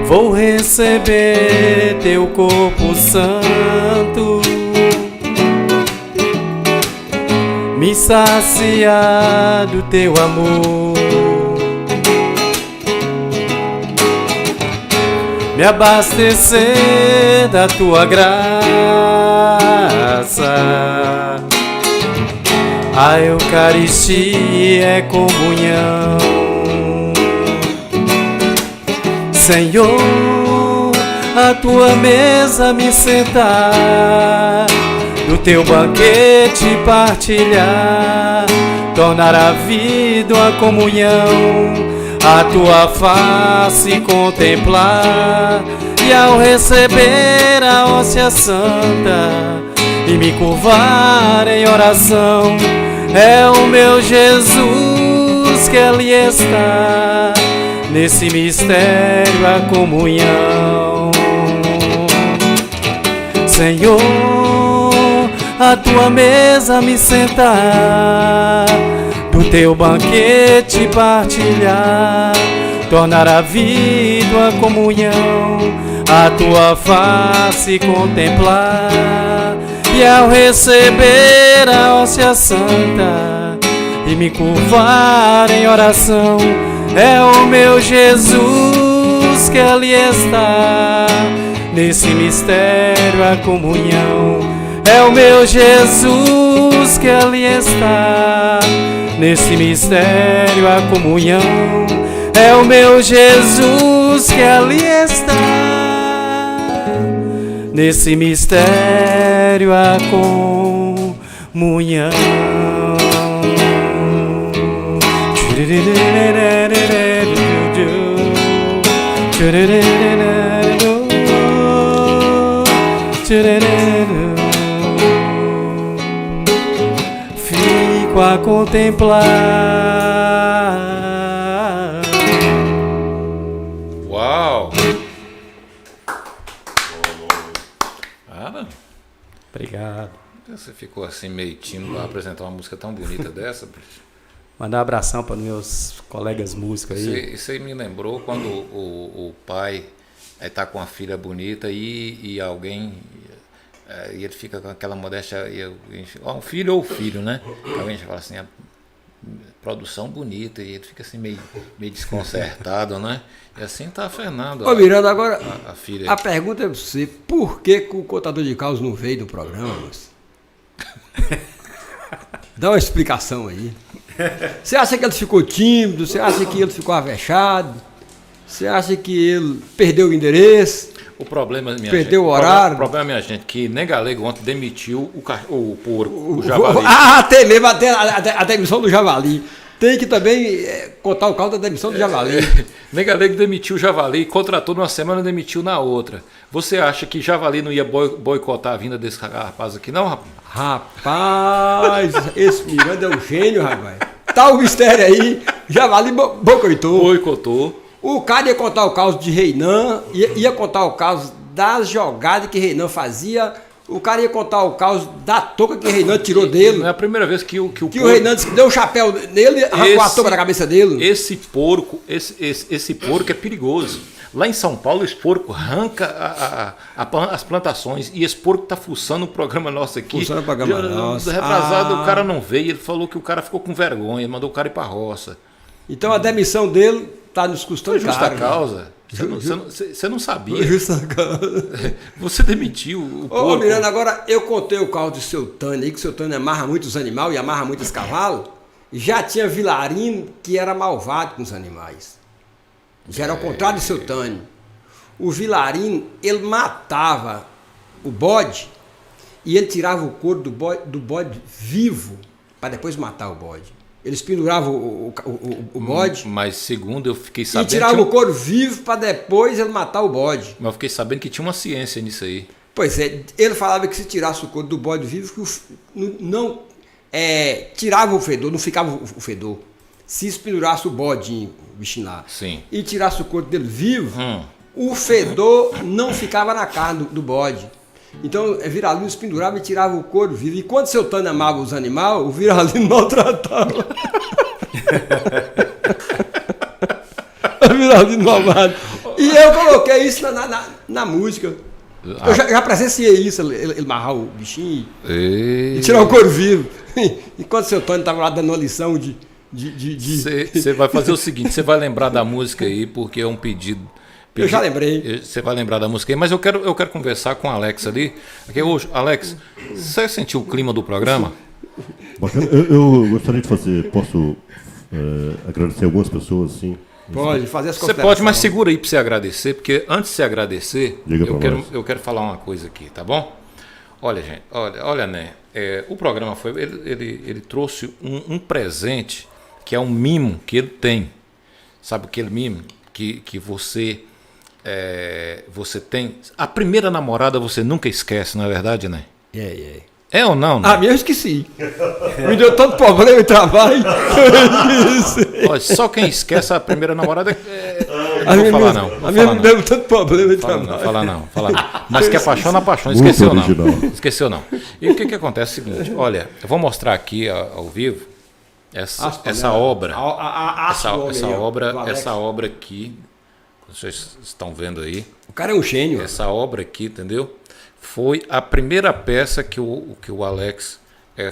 Vou receber teu corpo santo, me saciar do teu amor, me abastecer da tua graça. A Eucaristia é comunhão. Senhor, a tua mesa me sentar, do teu banquete partilhar, tornar a vida uma comunhão, a tua face contemplar, e ao receber a hóstia santa e me curvar em oração, é o meu Jesus que ali está, nesse mistério a comunhão. Senhor, a tua mesa me sentar, do teu banquete partilhar, tornar a vida a comunhão, a tua face contemplar, e ao receber a hóstia santa e me curvar em oração, é o meu Jesus que ali está, nesse mistério a comunhão. É o meu Jesus que ali está, nesse mistério a comunhão. É o meu Jesus que ali está, nesse mistério a comunhão. Fico a contemplar. Uau! Obrigado. Você ficou assim meio tímido para apresentar uma música tão bonita dessa, bicho. Mandar um abração para meus colegas músicos aí. Isso aí me lembrou quando o pai está com uma filha bonita e alguém... e ele fica com aquela modéstia... um filho ou filho, né? Alguém fala assim... produção bonita, e ele fica assim meio desconcertado, né? E assim tá a Fernanda. Ô Miranda, agora a filha. a pergunta é pra você, por que o contador de caos não veio do programa, moço? Dá uma explicação aí. Você acha que ele ficou tímido? Você acha que ele ficou avexado? Você acha que ele perdeu o endereço? O problema, minha Perdeu gente, o horário? O problema, minha gente, que Nem Galego ontem demitiu o porco, o javali. Tem mesmo a demissão do javali. Tem que também contar o caso da demissão do javali. Nem Galego demitiu o javali, contratou numa semana e demitiu na outra. Você acha que javali não ia boicotar a vinda desse rapaz aqui, não, rapaz? Rapaz, esse Miranda é um gênio, rapaz. Tá o mistério aí, javali boicotou. Boicotou. O cara ia contar o caso de Reinan, ia contar o caso das jogadas que Reinan fazia, o cara ia contar o caso da touca que Reinan tirou dele. Não é a primeira vez que o Reinan deu um chapéu nele e arrancou a touca da cabeça dele. Esse porco é perigoso. Lá em São Paulo, esse porco arranca as plantações e esse porco tá fuçando o programa nosso aqui. Fuçando o programa nosso. Retrasado, o cara não veio, ele falou que o cara ficou com vergonha, ele mandou o cara ir pra roça. Então a demissão dele tá nos custando Foi caro. justa causa. Você não sabia. Foi justa causa. Você demitiu o porco. Ô Miranda, agora eu contei o caso do seu Tânia aí, que o seu Tânia amarra muitos animais e amarra muitos cavalos. Já tinha Vilarino que era malvado com os animais. Já era ao contrário do seu Tânia. O Vilarino, ele matava o bode e ele tirava o couro do bode vivo para depois matar o bode. Eles penduravam o bode. Mas segundo eu fiquei sabendo. E tiravam o couro vivo para depois ele matar o bode. Mas eu fiquei sabendo que tinha uma ciência nisso aí. Pois é, ele falava que se tirasse o couro do bode vivo, que não tirava o fedor, não ficava o fedor. Se pendurasse o bodinho, o bichinho lá, Sim. e tirasse o couro dele vivo, o fedor não ficava na carne do bode. Então, Viralino se pendurava e tirava o couro vivo. E quando seu Tânia amava os animais, o Viralino maltratava. O Viralino malvado. E eu coloquei isso na música. Eu já presenciei isso, ele amarrar o bichinho e tirar o couro vivo. Enquanto seu Tânia estava lá dando uma lição de... Você vai fazer o seguinte, você vai lembrar da música aí, porque é um pedido. Eu já lembrei. Você vai lembrar da música aí, mas eu quero conversar com o Alex ali. Aqui hoje, Alex, você sentiu o clima do programa? Bacana. Eu gostaria de fazer, posso agradecer algumas pessoas, sim. Pode fazer as Você considerações. pode, mas segura aí para você agradecer, porque antes de você agradecer, Diga pra nós. eu quero falar uma coisa aqui, tá bom? Olha, gente, olha, né? O programa foi, ele trouxe um presente que é um mimo que ele tem. Sabe aquele mimo que você tem? A primeira namorada você nunca esquece, não é verdade, né? É ou não? Né? A minha eu esqueci. Me deu tanto problema e trabalho. Olha, só quem esquece a primeira namorada Não vou falar não. A minha não deu tanto problema de trabalho. Fala não. Mas que apaixona, apaixona. Muito Esqueceu original. não. Esqueceu não. E o que acontece é o seguinte, olha, eu vou mostrar aqui ao vivo essa obra. Essa obra aqui, vocês estão vendo aí. O cara é um gênio. Essa obra aqui, entendeu? Foi a primeira peça que o Alex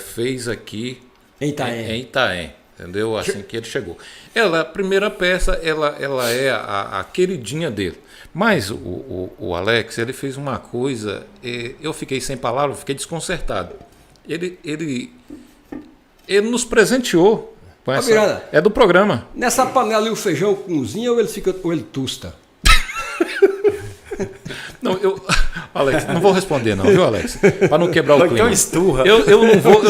fez aqui Em Itaém. em Itaém, entendeu? Assim que ele chegou. A primeira peça, ela é a queridinha dele. Mas o Alex, ele fez uma coisa, eu fiquei sem palavras, fiquei desconcertado. Ele nos presenteou com essa. Miranda, É do programa. nessa panela e o feijão cozinha ou ele tusta? Não, Alex, não vou responder não, viu, Alex? Para não quebrar o clima. Então esturra. Eu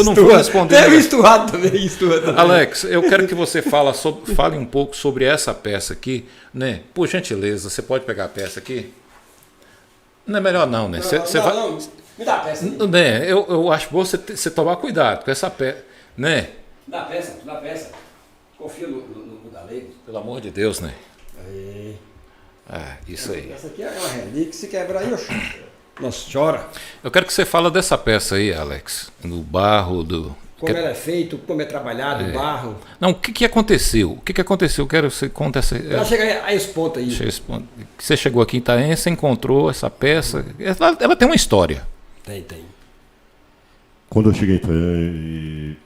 não vou responder. Teve esturrado também, esturra também. Alex, eu quero que você fale um pouco sobre essa peça aqui, né? Por gentileza, você pode pegar a peça aqui? Não é melhor não, né? Não, me dá a peça. Né? Eu acho bom você tomar cuidado com essa peça, né? Dá a peça. Confia no Daleiros. Pelo amor de Deus, né? Aí. Isso aí. Essa aqui é uma relíquia, se quebrar aí, eu choro. Nossa, chora. Eu quero que você fale dessa peça aí, Alex, do barro, Como ela é feita, como é trabalhado, o barro. Não, o que aconteceu? O que aconteceu? Eu quero que você conte essa. Ela chega a esse ponto aí. Você chegou aqui em Itaém, você encontrou essa peça. Ela tem uma história. Tem. Quando eu cheguei em Itaém,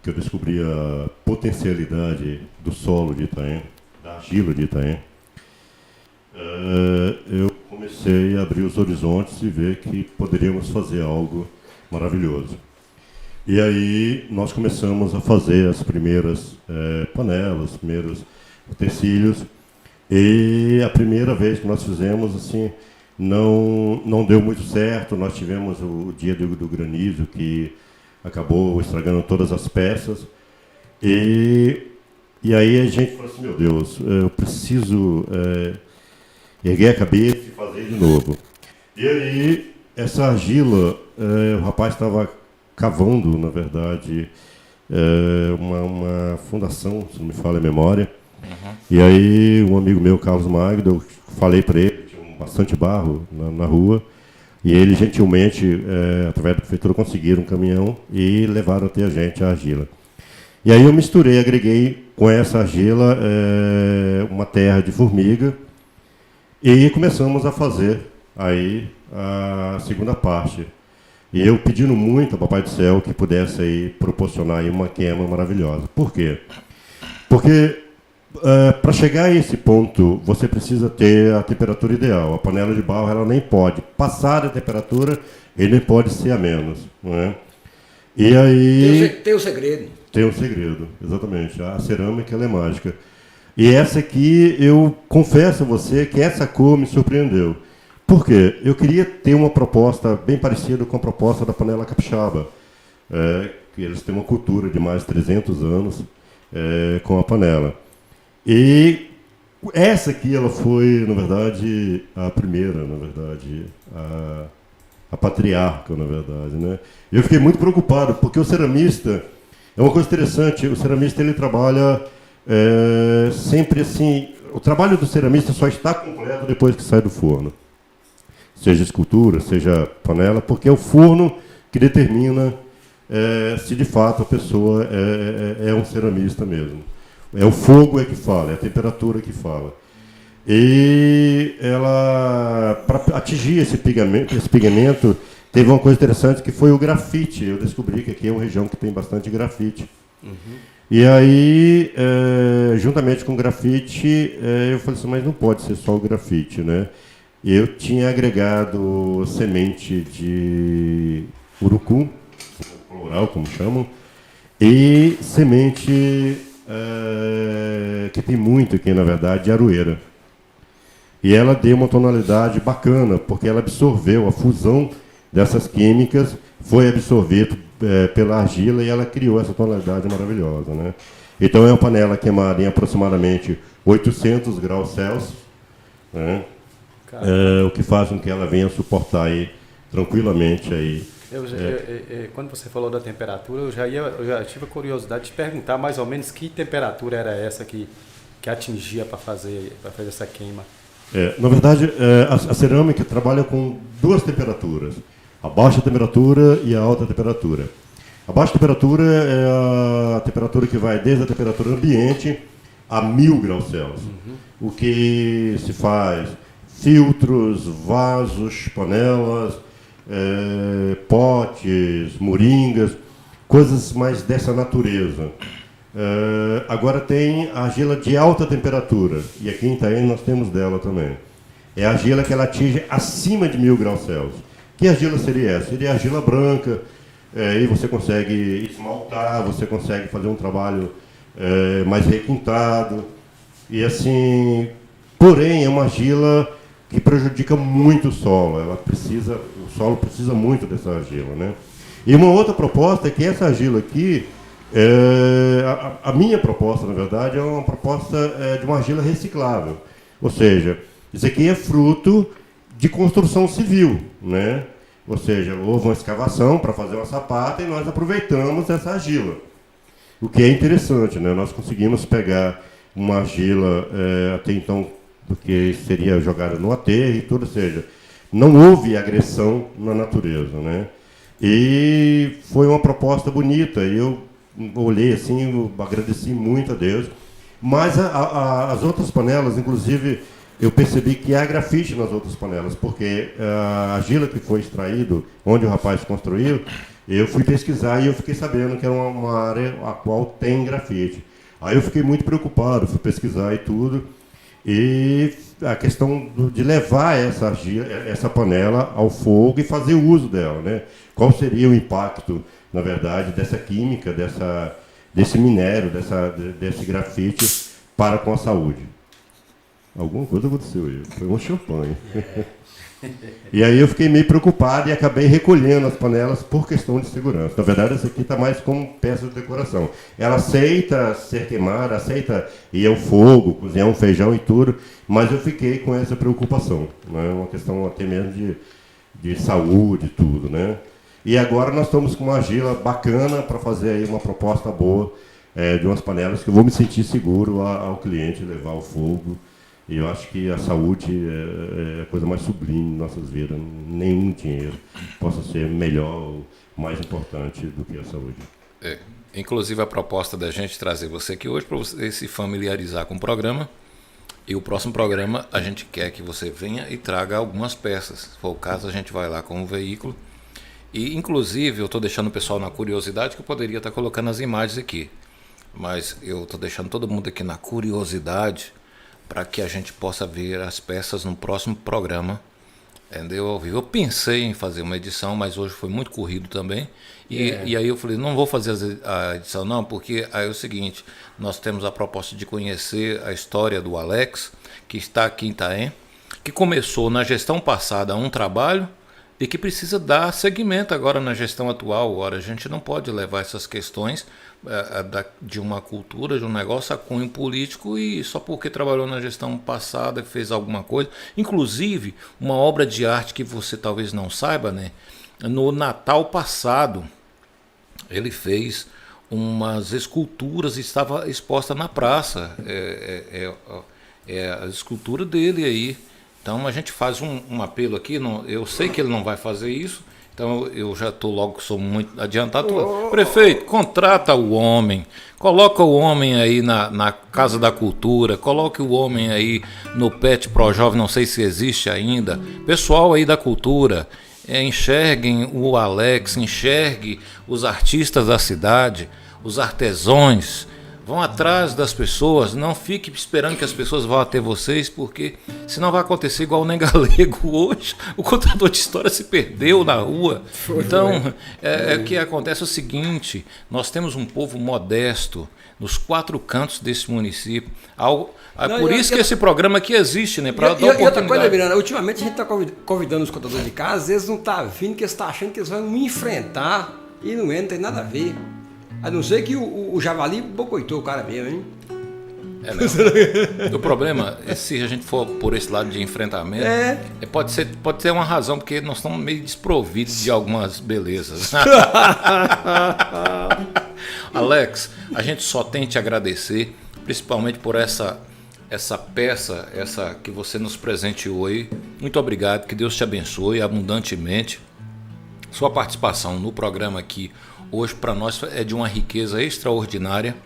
que eu descobri a potencialidade do solo de Itaém, da argila de Itaém, eu comecei a abrir os horizontes e ver que poderíamos fazer algo maravilhoso. E aí nós começamos a fazer as primeiras panelas, os primeiros utensílios. E a primeira vez que nós fizemos, assim, não deu muito certo. Nós tivemos o dia do granizo, que acabou estragando todas as peças. E aí a gente falou assim, meu Deus, eu preciso erguer a cabeça e fazer de novo. E aí, essa argila, o rapaz estava cavando, na verdade, uma fundação, se não me falha a memória. Uhum. E aí, um amigo meu, Carlos Magno, eu falei para ele, tinha bastante barro na rua, e ele, gentilmente, através da prefeitura, conseguiram um caminhão e levaram até a gente a argila. E aí eu misturei, agreguei com essa argila uma terra de formiga, e começamos a fazer aí a segunda parte. E eu pedindo muito ao Papai do Céu que pudesse aí proporcionar aí uma queima maravilhosa. Por quê? Porque para chegar a esse ponto, você precisa ter a temperatura ideal. A panela de barro ela nem pode passar a temperatura e nem pode ser a menos. Não é? E aí... Tem o segredo. Tem um segredo, exatamente. A cerâmica ela é mágica. E essa aqui, eu confesso a você que essa cor me surpreendeu. Por quê? Eu queria ter uma proposta bem parecida com a proposta da panela capixaba. Que eles têm uma cultura de mais de 300 anos com a panela. E essa aqui, ela foi, na verdade, a primeira, na verdade, a patriarca, na verdade, né? Eu fiquei muito preocupado, porque o ceramista, é uma coisa interessante, o ceramista ele trabalha... sempre assim, o trabalho do ceramista só está completo depois que sai do forno. Seja escultura, seja panela, porque é o forno que determina se de fato a pessoa é um ceramista mesmo. É o fogo que fala, é a temperatura que fala. E ela, para atingir esse pigmento, teve uma coisa interessante que foi o grafite. Eu descobri que aqui é uma região que tem bastante grafite. Uhum. E aí, juntamente com o grafite, eu falei assim, mas não pode ser só o grafite, né? Eu tinha agregado semente de urucum, plural, como chamam, e semente que tem muito aqui, na verdade, de aroeira. E ela deu uma tonalidade bacana, porque ela absorveu a fusão dessas químicas, foi absorvido pela argila e ela criou essa tonalidade maravilhosa, né? Então é uma panela queimada em aproximadamente 800 graus Celsius, né? O que faz com que ela venha suportar aí tranquilamente aí. Quando você falou da temperatura, eu já tive a curiosidade de perguntar mais ou menos que temperatura era essa que que atingia para fazer essa queima? Na verdade, a cerâmica trabalha com duas temperaturas, a baixa temperatura e a alta temperatura. A baixa temperatura é a temperatura que vai desde a temperatura ambiente a 1000 graus Celsius. O que se faz? Filtros, vasos, panelas, potes, moringas, coisas mais dessa natureza. Agora tem a argila de alta temperatura, e aqui em Itaém nós temos dela também. É a argila que ela atinge acima de 1000 graus Celsius. Que argila seria essa? Seria a argila branca, e você consegue esmaltar, você consegue fazer um trabalho mais requintado, e assim, porém é uma argila que prejudica muito o solo, o solo precisa muito dessa argila, né? E uma outra proposta é que essa argila aqui, a minha proposta, na verdade, é uma proposta de uma argila reciclável. Ou seja, isso aqui é fruto de construção civil, né? Ou seja, houve uma escavação para fazer uma sapata e nós aproveitamos essa argila. O que é interessante, né? Nós conseguimos pegar uma argila até então que seria jogada no aterro e tudo, ou seja, não houve agressão na natureza, né? E foi uma proposta bonita, e eu olhei assim, eu agradeci muito a Deus. Mas as outras panelas, inclusive, eu percebi que há grafite nas outras panelas, porque a argila que foi extraído, onde o rapaz construiu, eu fui pesquisar e eu fiquei sabendo que era uma área a qual tem grafite. Aí eu fiquei muito preocupado, fui pesquisar e tudo, e a questão de levar essa argila, essa panela ao fogo e fazer uso dela, né? Qual seria o impacto, na verdade, dessa química, desse minério, desse grafite para com a saúde? Alguma coisa aconteceu aí, foi um champanhe. E aí eu fiquei meio preocupado e acabei recolhendo as panelas por questão de segurança. Na verdade, essa aqui está mais como peça de decoração. Ela aceita ser queimada, aceita ir ao fogo, cozinhar um feijão e tudo, mas eu fiquei com essa preocupação, né? Uma questão até mesmo de saúde e tudo, né? E agora nós estamos com uma argila bacana para fazer aí uma proposta boa de umas panelas que eu vou me sentir seguro ao cliente levar ao fogo. E eu acho que a saúde é a coisa mais sublime em nossas vidas. Nenhum dinheiro possa ser melhor ou mais importante do que a saúde. Inclusive a proposta da gente trazer você aqui hoje para você se familiarizar com o programa. E o próximo programa a gente quer que você venha e traga algumas peças. Se for o caso, a gente vai lá com o veículo. E inclusive eu estou deixando o pessoal na curiosidade, que eu poderia estar colocando as imagens aqui. Mas eu estou deixando todo mundo aqui na curiosidade, para que a gente possa ver as peças no próximo programa, entendeu? Ao vivo. Eu pensei em fazer uma edição, mas hoje foi muito corrido também. E aí eu falei, não vou fazer a edição não, porque aí é o seguinte, nós temos a proposta de conhecer a história do Alex, que está aqui em Itaém, que começou na gestão passada um trabalho e que precisa dar seguimento agora na gestão atual. Agora, a gente não pode levar essas questões de uma cultura, de um negócio a cunho político e só porque trabalhou na gestão passada, fez alguma coisa. Inclusive, uma obra de arte que você talvez não saiba, né? No Natal passado, ele fez umas esculturas e estava exposta na praça. A escultura dele aí. Então a gente faz um apelo aqui, eu sei que ele não vai fazer isso, então eu já estou logo, sou muito adiantado. Prefeito, contrata o homem, coloca o homem aí na Casa da Cultura, coloque o homem aí no PET Pro Jovem, não sei se existe ainda. Pessoal aí da cultura, enxerguem o Alex, enxergue os artistas da cidade, os artesãos. Vão atrás das pessoas, não fique esperando que as pessoas vão até vocês, porque senão vai acontecer igual o Nem Galego hoje. O contador de história se perdeu na rua. Então, o que acontece é o seguinte, nós temos um povo modesto nos 4 cantos desse município. Por isso que esse programa aqui existe, né? Para dar oportunidade. E outra coisa, Miranda, ultimamente a gente está convidando os contadores de casa, às vezes não está vindo, porque eles estão achando que eles vão me enfrentar, e não tem nada a ver. A não ser que o javali bocoitou o cara mesmo, hein? O problema, se a gente for por esse lado de enfrentamento, pode ser uma razão, porque nós estamos meio desprovidos de algumas belezas. Alex, a gente só tem te agradecer, principalmente por essa essa peça, essa que você nos presenteou aí. Muito obrigado, que Deus te abençoe abundantemente. Sua participação no programa aqui hoje para nós é de uma riqueza extraordinária.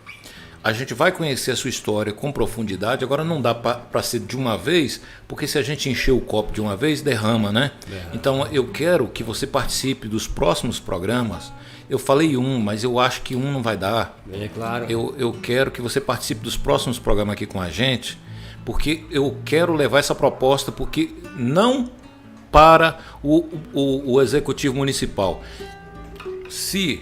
A gente vai conhecer a sua história com profundidade. Agora não dá para ser de uma vez, porque se a gente encher o copo de uma vez, derrama, né? Então eu quero que você participe dos próximos programas. Eu falei mas eu acho que não vai dar. É claro. Eu quero que você participe dos próximos programas aqui com a gente, porque eu quero levar essa proposta, porque não para o Executivo Municipal. Se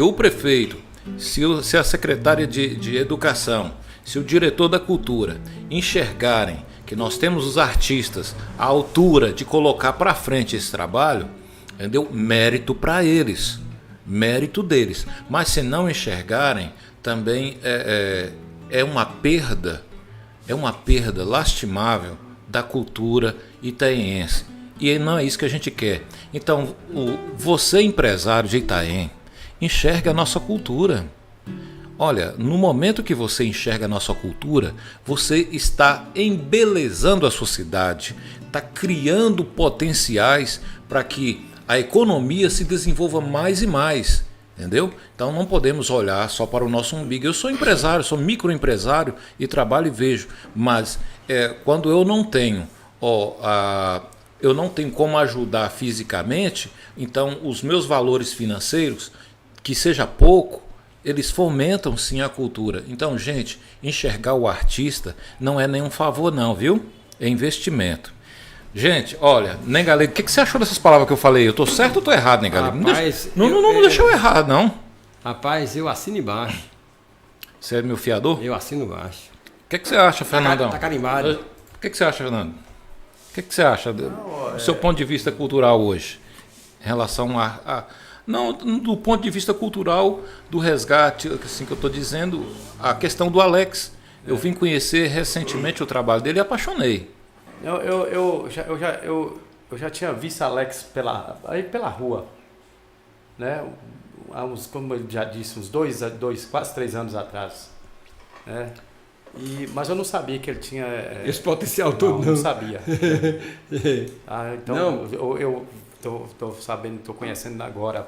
o prefeito, se a secretária de Educação, se o diretor da Cultura enxergarem que nós temos os artistas à altura de colocar para frente esse trabalho, entendeu? Mérito para eles, mérito deles. Mas se não enxergarem, também é uma perda lastimável da cultura itaiense. E não é isso que a gente quer. Então, você empresário de Itaém, enxerga a nossa cultura. Olha, no momento que você enxerga a nossa cultura, você está embelezando a sua cidade, está criando potenciais para que a economia se desenvolva mais e mais, entendeu? Então não podemos olhar só para o nosso umbigo. Eu sou empresário, sou microempresário e trabalho e vejo, mas quando eu não tenho eu não tenho como ajudar fisicamente, então os meus valores financeiros, que seja pouco, eles fomentam sim a cultura. Então, gente, enxergar o artista não é nenhum favor não, viu? É investimento. Gente, olha, Ney Galego, o que você achou dessas palavras que eu falei? Eu tô certo ou tô errado, Ney Galego? Não deixa eu errar, não. Rapaz, eu assino embaixo. Você é meu fiador? Eu assino embaixo. O que você acha, Fernandão? Tá carimbado. O que você acha, Fernando? O que você acha do seu ponto de vista cultural hoje? Em relação não, do ponto de vista cultural, do resgate, assim que eu estou dizendo, a questão do Alex. Eu vim conhecer recentemente o trabalho dele e apaixonei. Eu já tinha visto Alex pela rua, né? Como eu já disse, uns quase 3 anos atrás, né? Mas eu não sabia que ele tinha esse potencial todo. Não sabia. Então não. Eu tô sabendo, tô conhecendo agora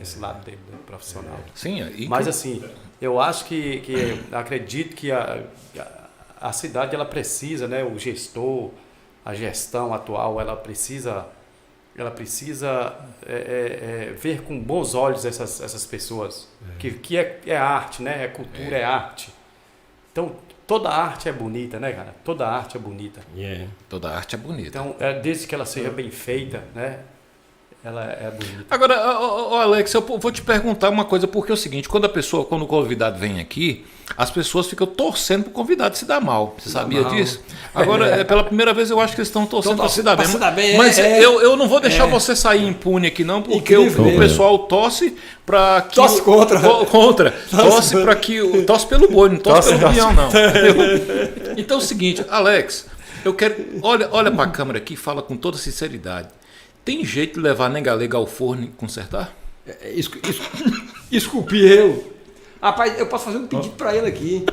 esse lado dele, profissional. Sim. Mas assim, eu acho que acredito que a cidade ela precisa, né? O gestor, a gestão atual, ela precisa ver com bons olhos essas pessoas, que é arte, né? É cultura, é arte. Então, toda arte é bonita, né, cara? Toda arte é bonita. Toda arte é bonita. Então, desde que ela seja bem feita, né? Ela é bonita. Agora, Alex, eu vou te perguntar uma coisa, porque é o seguinte, quando o convidado vem aqui, as pessoas ficam torcendo pro convidado se dar mal. Você sabia disso? Agora, pela primeira vez, eu acho que eles estão torcendo para se dar bem. Mas eu não vou deixar você sair impune aqui, não, porque o pessoal torce para que... Torce contra. Torce para que... Torce pelo boi, não torce pelo peão, não. Então é o seguinte, Alex, eu quero... Olha para a câmera aqui e fala com toda sinceridade. Tem jeito de levar Ney Galego ao forno e consertar? Esculpi eu. Rapaz, eu posso fazer um pedido para ele aqui.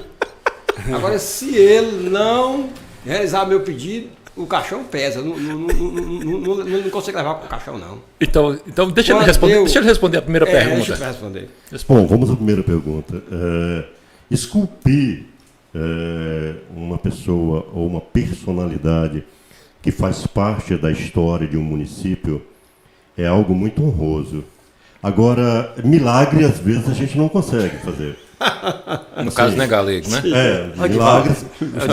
Agora, se ele não realizar meu pedido, o caixão pesa. Não consegue levar com o caixão, não. Então deixa ele responder a primeira pergunta. Deixa eu responder. Bom, vamos à primeira pergunta. Esculpir uma pessoa ou uma personalidade que faz parte da história de um município é algo muito honroso. Agora, milagre às vezes a gente não consegue fazer. No caso Ney Galego, né? Milagres.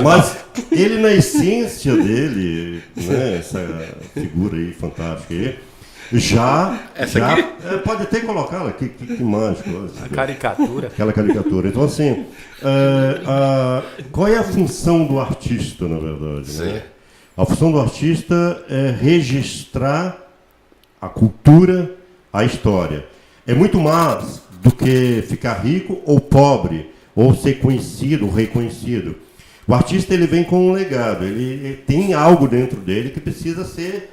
Mas ele, na essência dele, né, essa figura aí fantástica aí, pode até colocá-la, que mágico. A caricatura. Aquela caricatura. Então, assim, qual é a função do artista, na verdade? Né? A função do artista é registrar a cultura, a história. É muito mais do que ficar rico ou pobre, ou ser conhecido ou reconhecido. O artista ele vem com um legado, ele tem algo dentro dele que precisa ser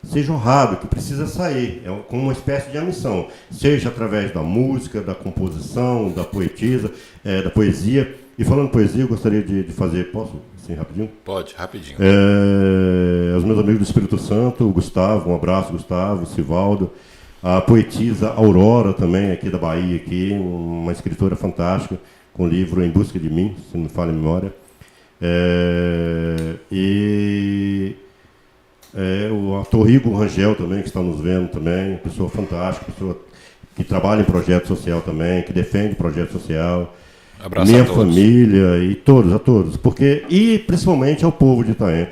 jorrado, que precisa sair, como uma espécie de missão, seja através da música, da composição, da poesia, E falando poesia, eu gostaria de fazer, posso? Assim, rapidinho? Pode, rapidinho. Os meus amigos do Espírito Santo, o Gustavo, um abraço, Gustavo, Sivaldo, a poetisa Aurora também, aqui da Bahia, aqui, uma escritora fantástica, com o livro Em Busca de Mim, se não me falha a memória. O ator Igor Rangel também, que está nos vendo também, pessoa fantástica, pessoa que trabalha em projeto social também, que defende projeto social. Abraço Minha a todos. família e a todos, e principalmente ao povo de Itaém,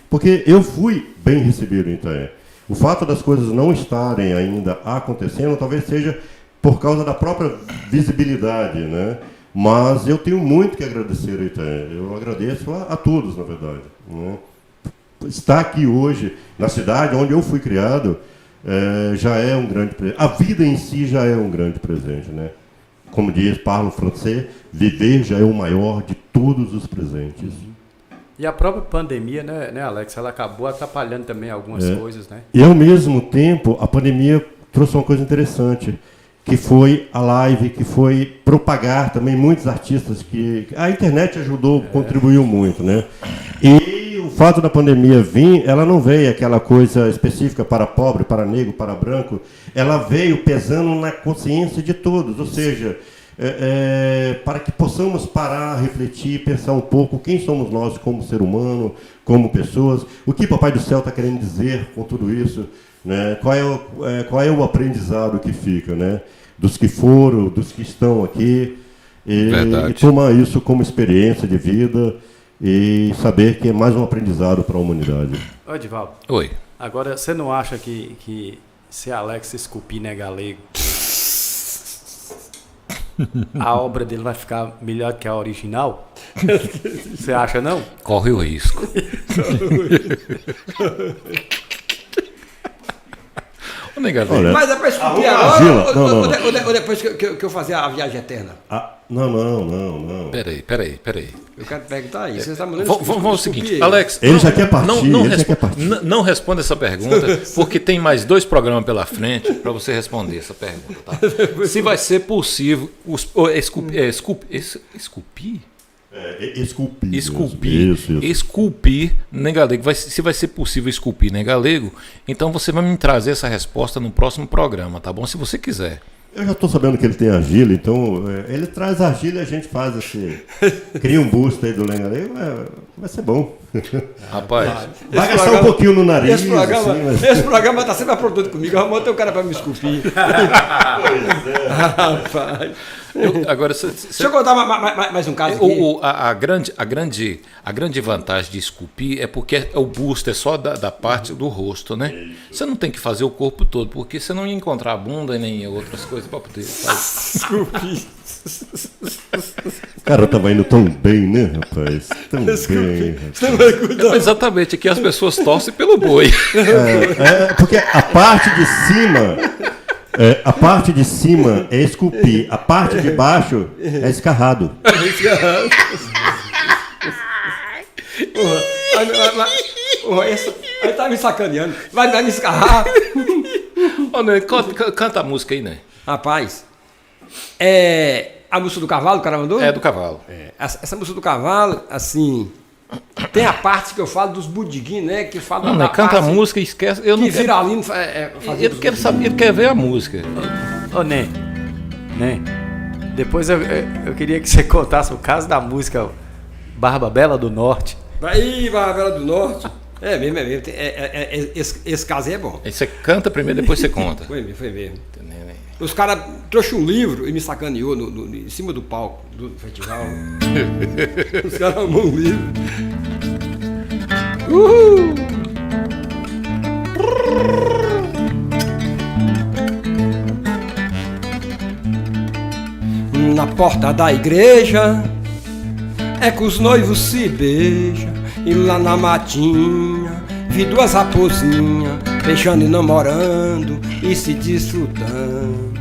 porque eu fui bem recebido em Itaém. O fato das coisas não estarem ainda acontecendo talvez seja por causa da própria visibilidade, né? Mas eu tenho muito que agradecer a Itaém. Eu agradeço a todos, na verdade, né? Estar aqui hoje, na cidade onde eu fui criado, já é um grande presente. A vida em si já é um grande presente, né? Como diz, parlo francês, viver já é o maior de todos os presentes. E a própria pandemia, né, Alex, ela acabou atrapalhando também algumas coisas, né? E ao mesmo tempo, a pandemia trouxe uma coisa interessante, que foi a live, que foi propagar também muitos artistas que a internet ajudou, contribuiu muito, né? E o fato da pandemia vir, ela não veio aquela coisa específica para pobre, para negro, para branco, ela veio pesando na consciência de todos, ou seja, para que possamos parar, refletir, pensar um pouco quem somos nós como ser humano, como pessoas, o que Papai do Céu está querendo dizer com tudo isso, né? Qual é o aprendizado que fica, né? Dos que foram, dos que estão aqui, e tomar isso como experiência de vida e saber que é mais um aprendizado para a humanidade. Ô, Edivaldo. Oi. Agora, você não acha que se Alex esculpir, né, galego, a obra dele vai ficar melhor que a original? Você acha, não? Corre o risco. Ô, Negadinho. Olha, Mas é pra esculpir agora ou depois que eu fazer a viagem eterna? Não. Peraí. Eu quero perguntar isso. Você está mandando Vamos ao seguinte, Alex. Ele já quer partir, Não responda essa pergunta, porque tem mais 2 programas pela frente para você responder essa pergunta, tá? Se vai ser possível esculpir? Esculpir nem galego. Se vai ser possível esculpir nem galego, então você vai me trazer essa resposta no próximo programa, tá bom? Se você quiser. Eu já estou sabendo que ele tem argila, então ele traz argila e a gente faz cria um busto aí do Lengalego, vai ser bom. Rapaz, Vai gastar um pouquinho no nariz. Esse programa está sempre aprontando comigo. Eu montei o cara para me esculpir. Rapaz. agora, Deixa eu contar mais um caso aqui. A grande vantagem de esculpir é porque o busto é só da parte do rosto, né? Você não tem que fazer o corpo todo, porque você não ia encontrar a bunda nem outras coisas para poder fazer. Esculpir. O cara tava indo tão bem, né, rapaz? Tão bem. Você vai cuidar. Exatamente, aqui as pessoas torcem pelo boi. Porque a parte de cima é esculpir, a parte de baixo é escarrado. Aí tá me sacaneando. Vai me escarrar. Ô, né, canta a música aí, né? Rapaz, a música do cavalo, o cara mandou? É do cavalo. Essa música do cavalo, assim, tem a parte que eu falo dos budiguinhos, né? Que fala Não, da né? Canta a parte música e esquece. Eu não que quero. Viralino fazia. Ele quer saber, ele quer ver a música. Ô, Né, depois eu queria que você contasse o caso da música Barba Bela do Norte. Aí, Barra do Norte. É mesmo. Esse caso aí é bom. Aí você canta primeiro, depois você conta. Foi mesmo. Os caras trouxeram um livro e me sacaneou em cima do palco do festival. Os caras amam um livro. Uhul! Na porta da igreja é que os noivos se beijam. E lá na matinha vi 2 raposinhas beijando e namorando e se desfrutando.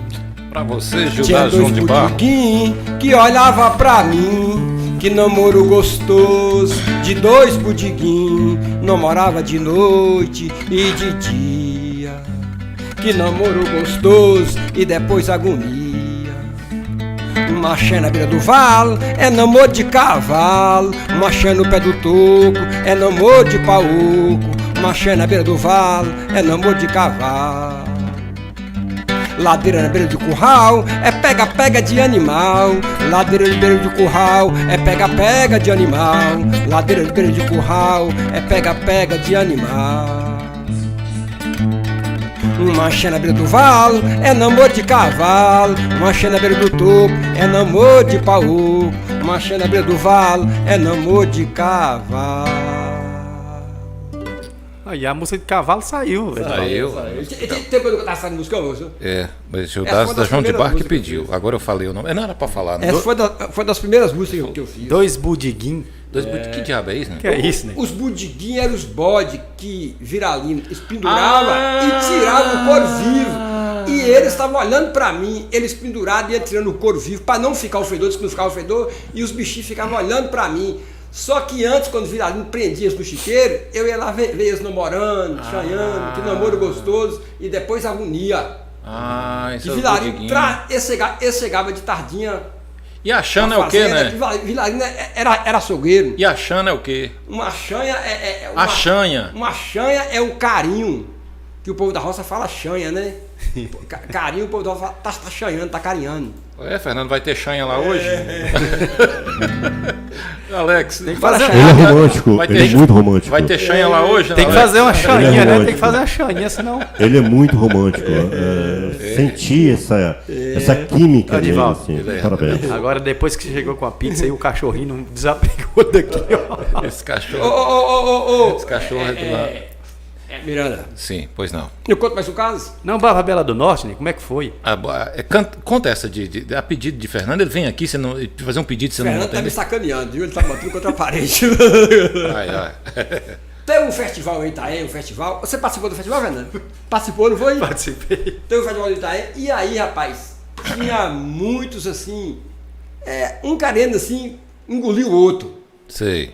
Pra você, Tinha Judá 2 João de Barro. budiguinhos que olhava pra mim. Que namoro gostoso de 2 budiguinhos. Namorava de noite e de dia. Que namoro gostoso e depois agonia. Uma axé na beira do valo é namoro de cavalo. Uma axé no pé do toco é namoro de pauco. Uma axé na beira do valo é namoro de cavalo. Ladeira na beira do curral é pega-pega de animal. Ladeira na beira do curral é pega-pega de animal. Ladeira na beira de curral é pega-pega de animal. Uma axé na beira do valo é namoro de cavalo. Uma axé na beira do topo é namoro de pauco. Uma axé na beira do valo é namoro de cavalo. Aí a música de cavalo saiu, velho. Saiu. Tem coisa que eu tava fazendo música, moço? É, mas o Essa foi da das João de primeiras Barro que músicas pediu. Agora eu falei o nome. Não era pra falar, não. Essa foi das primeiras músicas que eu fiz. Dois budiguim. Que diabo é isso, né? Que é isso, né? Os budiguim eram os bodes que Viralino pendurava e tirava o couro vivo. E eles estavam olhando pra mim, eles pendurados e iam tirando o couro vivo pra não ficar o fedor, disse que não ficava o fedor, e os bichinhos ficavam olhando pra mim. Só que antes, quando Viralino prendia eles no chiqueiro, eu ia lá ver eles namorando, chanhando, que namoro gostoso, e depois agonia. Isso E é o Viralino, Budiguinho. esse chegava de tardinha. E a Xana é na o quê, fazenda, né? que Viralino era açougueiro. E a Xana é o quê? Uma chanha A chanha. Uma chanha é um carinho, que o povo da roça fala chanha, né? Carinho, o povo da roça tá chanhando, tá carinhando. Fernando, vai ter chanha lá hoje? Alex, tem que fazer Ele é romântico, Vai ter- ele é muito romântico. Vai ter chanha lá hoje? Tem que Alex? fazer uma chaninha, Ele é né? Tem romântico. que fazer uma chaninha, senão. Ele é muito romântico. Sentir essa química dele, Adivaldo, assim. Parabéns. Agora, depois que chegou com a pizza aí, o cachorrinho não desapegou daqui, ó. Esse cachorro. Esse cachorro é do lado. Miranda, Sim, pois não. eu conto mais um caso? Não, Barra Bela do Norte, né? Como é que foi? Conta essa a pedido de Fernando. Ele vem aqui fazer um pedido, você não Fernando tá me entende. sacaneando, viu? Ele tá batendo contra a parede. Ai. Tem um festival em Itaém, um festival. Você participou do festival, Fernando? Participou, não foi? Participei. Tem um festival em Itaém. E aí, rapaz, tinha muitos assim, um querendo assim, engolir o outro. Sei.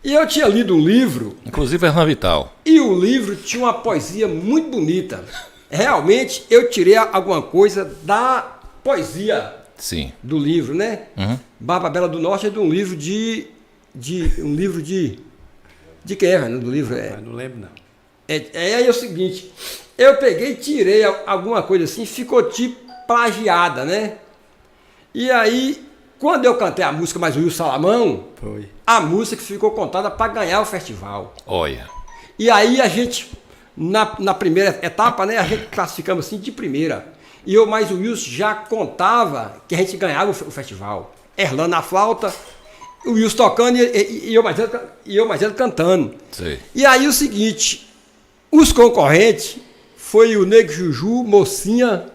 E eu tinha lido um livro, Inclusive Fernando Vital. e o livro tinha uma poesia muito bonita. Realmente, eu tirei alguma coisa da poesia Sim. do livro, né? Uhum. Barba Bela do Norte é de um livro de quem é, Fernando? Do livro Mas não lembro, não. é o seguinte, eu peguei e tirei alguma coisa assim, ficou tipo plagiada, né? E aí, quando eu cantei a música Mais o Rio Salamão, Foi. a música ficou contada para ganhar o festival. Olha. E aí a gente, na primeira etapa, né, a gente classificamos assim de primeira. E eu mais o Wilson já contava que a gente ganhava o festival. Erlando na flauta, o Wilson tocando e eu mais ele cantando. Sei. E aí o seguinte, os concorrentes foi o Nego Juju, Mocinha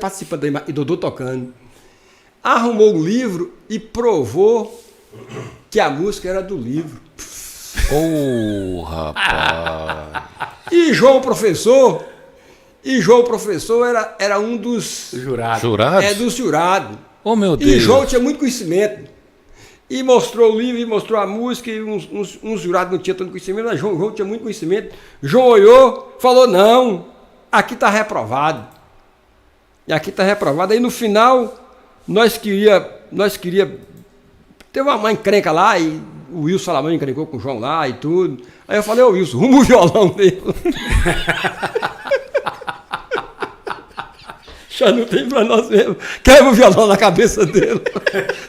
participando e Dodô tocando. Arrumou o livro e provou que a música era do livro. Rapaz. E João Professor era um dos Jurado. Jurados? dos jurados. Oh, meu Deus. E João tinha muito conhecimento. E mostrou o livro, e mostrou a música, e uns jurados não tinham tanto conhecimento, mas João tinha muito conhecimento. João olhou, falou, não, aqui está reprovado. E aqui está reprovado. Aí no final, nós queria teve uma encrenca lá, e o Wilson Salamão encrencou com o João lá e tudo. Aí eu falei, ô Wilson, rumo o violão dele. Já não tem pra nós mesmo. Quebra o violão na cabeça dele.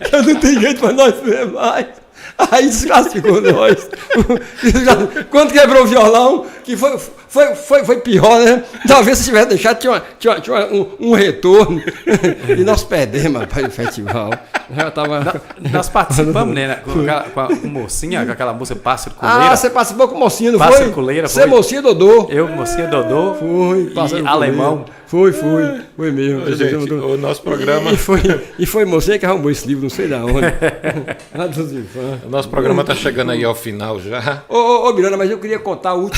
Já não tem jeito pra nós mesmo mais. Aí desclassificou nós. Quando quebrou o violão, que foi pior, né? Talvez se tivesse deixado, tinha um retorno. E nós perdemos, rapaz, o festival. Já tava... Nós participamos, né? Com a mocinha, com aquela música Pássaro Coleira. Ah, você participou com mocinha, não Pássaro foi? Coleira, Você foi. mocinha Dodô. Eu, mocinha Dodô. Foi, e Pássaro Alemão. Coleira. Foi mesmo. Gente, o nosso programa. E foi mocinha que arrumou esse livro, não sei da onde. Lá dos infâncios. O nosso programa está chegando aí ao final já. Ô, Miranda, mas eu queria contar o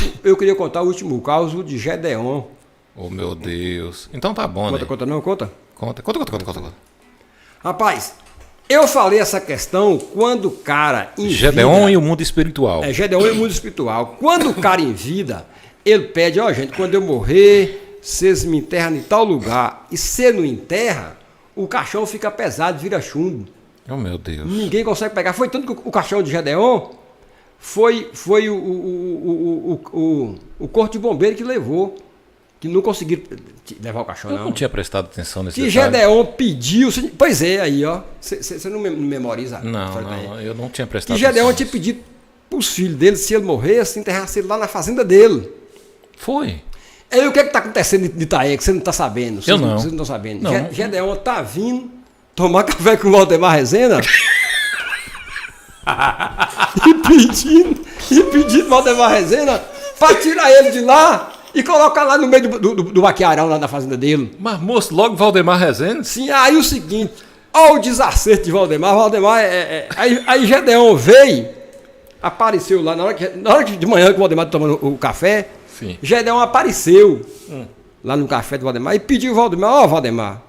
último caso de Gedeon. Oh, meu Deus. Então tá bom, né? Conta, não? Conta. Conta. Rapaz, eu falei essa questão quando o cara em Gedeon vida, e o mundo espiritual. Gedeon e o mundo espiritual. Quando o cara em vida, ele pede, ó gente, quando eu morrer, vocês me enterram em tal lugar. E se não enterra, o caixão fica pesado, vira chumbo. Oh, meu Deus. Ninguém consegue pegar. Foi tanto que o caixão de Gedeon foi o corpo de bombeiro que levou. Que não conseguiram levar o caixão, Eu não. não tinha prestado atenção nesse Que detalhe. Gedeon pediu. Pois é, aí, ó. Você não memoriza? Não, eu não tinha prestado Que Gedeon atenção. tinha pedido pros filhos dele, se ele morresse, enterrasse ele lá na fazenda dele. Foi. Aí o que é que tá acontecendo de Itaé, que você não tá sabendo? Eu não. Vocês não estão sabendo. Não. Gedeon tá vindo tomar café com o Valdemar Rezenda e pedindo Valdemar Rezenda pra tirar ele de lá e colocar lá no meio do vaquearão lá na fazenda dele. Mas, moço, logo Valdemar Rezende? Sim, aí o seguinte, ó o desacerto de Valdemar. Aí Gedeon veio, apareceu lá, na hora que de manhã que o Valdemar tomando o café, Sim. Gedeon apareceu lá no café do Valdemar e pediu ao Valdemar, ó Valdemar,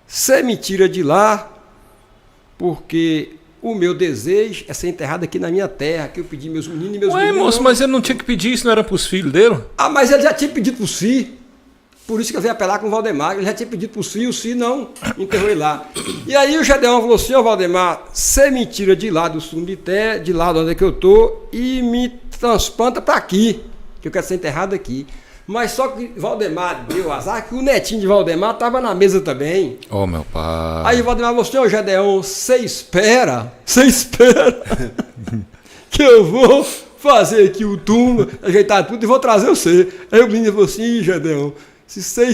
você me tira de lá porque o meu desejo é ser enterrado aqui na minha terra, que eu pedi meus meninos e meus Ué, meninos. moço, mas ele não tinha que pedir isso, não era pros filhos dele? Ah, mas ele já tinha pedido pro Si. Por isso que eu veio apelar com o Valdemar. Ele já tinha pedido pro Si, o Si não enterrou ele lá. E aí o Gedeon falou assim, ó Valdemar, você me tira de lá do Sumité, de lá de onde é que eu tô, e me transplanta para aqui, que eu quero ser enterrado aqui. Mas só que Valdemar deu azar que o netinho de Valdemar estava na mesa também. Oh, meu pai. Aí o Valdemar falou assim, ô Gedeon, você espera, que eu vou fazer aqui o túmulo, ajeitar tudo e vou trazer você. Aí o menino falou assim, Gedeon, se você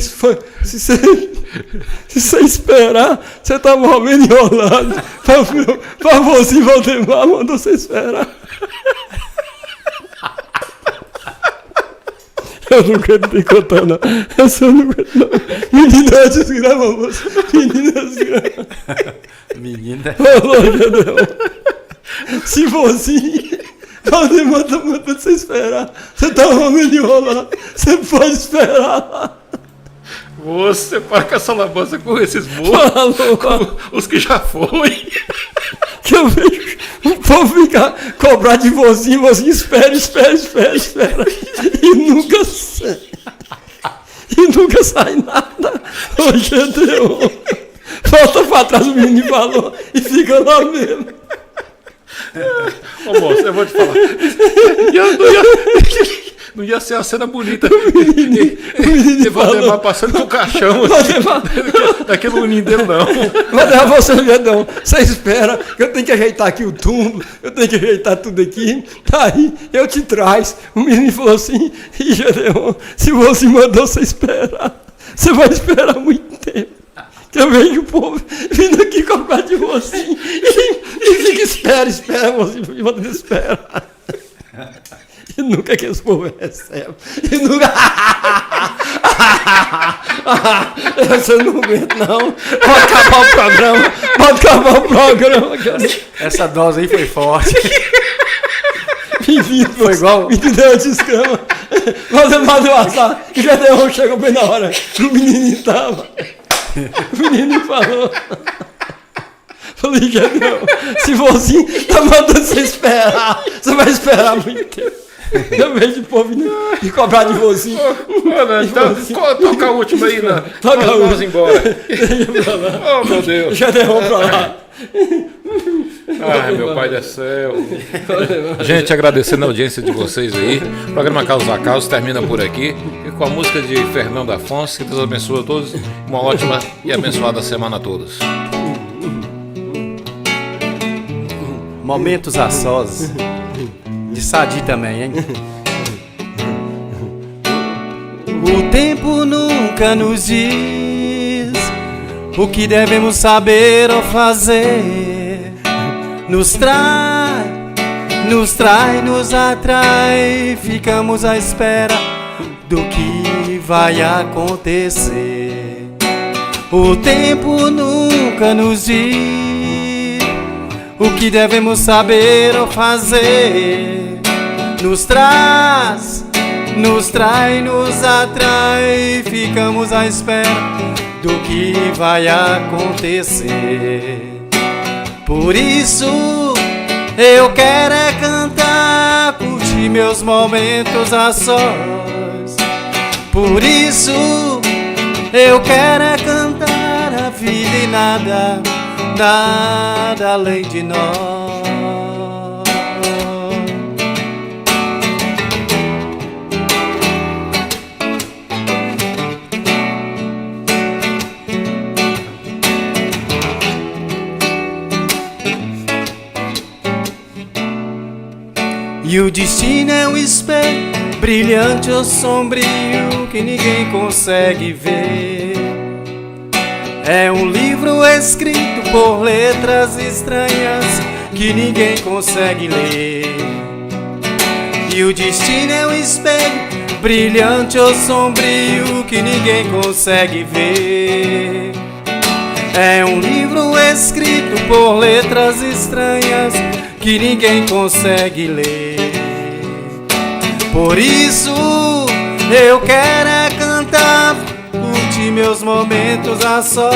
esperar, você tá morrendo enrolado. Favorzinho Valdemar mandou você esperar. Eu não acredito contando, não. Eu só não aguento, não. Menina, desgrama, moça. Menina, desgrama. Menina. Falou, Gedeon. Se for assim, Valdemar tá mandando você esperar. Você tá morrendo enrolado. Você pode esperar. Você para com essa lambança com esses mortos, Falou. os que já foi. Que eu vejo o povo ficar cobrar de vozinho, espera. E nunca sai nada. Ô, Gedeon. Volta pra trás, o menino falou e fica lá mesmo. Ô, moço, eu vou te falar. Não ia ser uma cena bonita. E Valdemar passando com o caixão daquele menino dele, não. Vou levar você, Gedeon. Você espera, que eu tenho que ajeitar aqui o túmulo, eu tenho que ajeitar tudo aqui. Aí eu te traz. O menino falou assim, e Gedeon, se você mandou você esperar, você vai esperar muito tempo. Que eu vejo o povo vindo aqui cobrar de você e fica, espera, você espera. E nunca que esse povo recebe. E nunca. Você não aguenta, não. Pode acabar o programa. Essa dose aí foi forte. Menino, Foi igual. menino deu uma descama. Valdemar deu azar. Que já deu, chegou bem na hora que o menino tava. O menino falou. Falei, Gedeon, se for assim, tá mandando você esperar. Você vai esperar muito tempo. Eu vejo o povo vindo e cobrar de vozinho. Então, toca a última aí, né? Toca a Vamos última. embora. Oh, meu Deus. Gedeon pra lá. Ai, meu pai do céu. Gente, agradecendo a audiência de vocês aí. O programa Casos a Causos termina por aqui. E com a música de Fernando Afonso. Que Deus abençoe a todos. Uma ótima e abençoada semana a todos. Momentos a sós. De Sadi também, hein? O tempo nunca nos diz o que devemos saber ou fazer. Nos atrai, ficamos à espera do que vai acontecer. O tempo nunca nos diz o que devemos saber ou fazer. Nos atrai, ficamos à espera do que vai acontecer. Por isso eu quero é cantar, curtir meus momentos a sós. Por isso eu quero é cantar, vida e nada, nada além de nós. E o destino é um espelho brilhante ou sombrio que ninguém consegue ver. É um livro escrito por letras estranhas que ninguém consegue ler. E o destino é um espelho brilhante ou sombrio que ninguém consegue ver. É um livro escrito por letras estranhas que ninguém consegue ler. Por isso eu quero é cantar, curtir meus momentos a sós.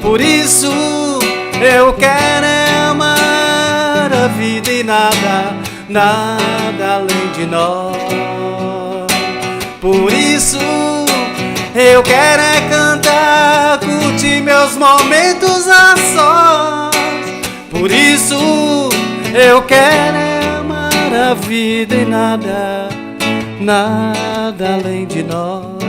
Por isso eu quero é amar a vida e nada, nada além de nós. Por isso eu quero é cantar, curtir meus momentos a sós. Por isso eu quero é amar a vida e nada, nada além de nós.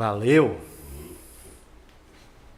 Valeu!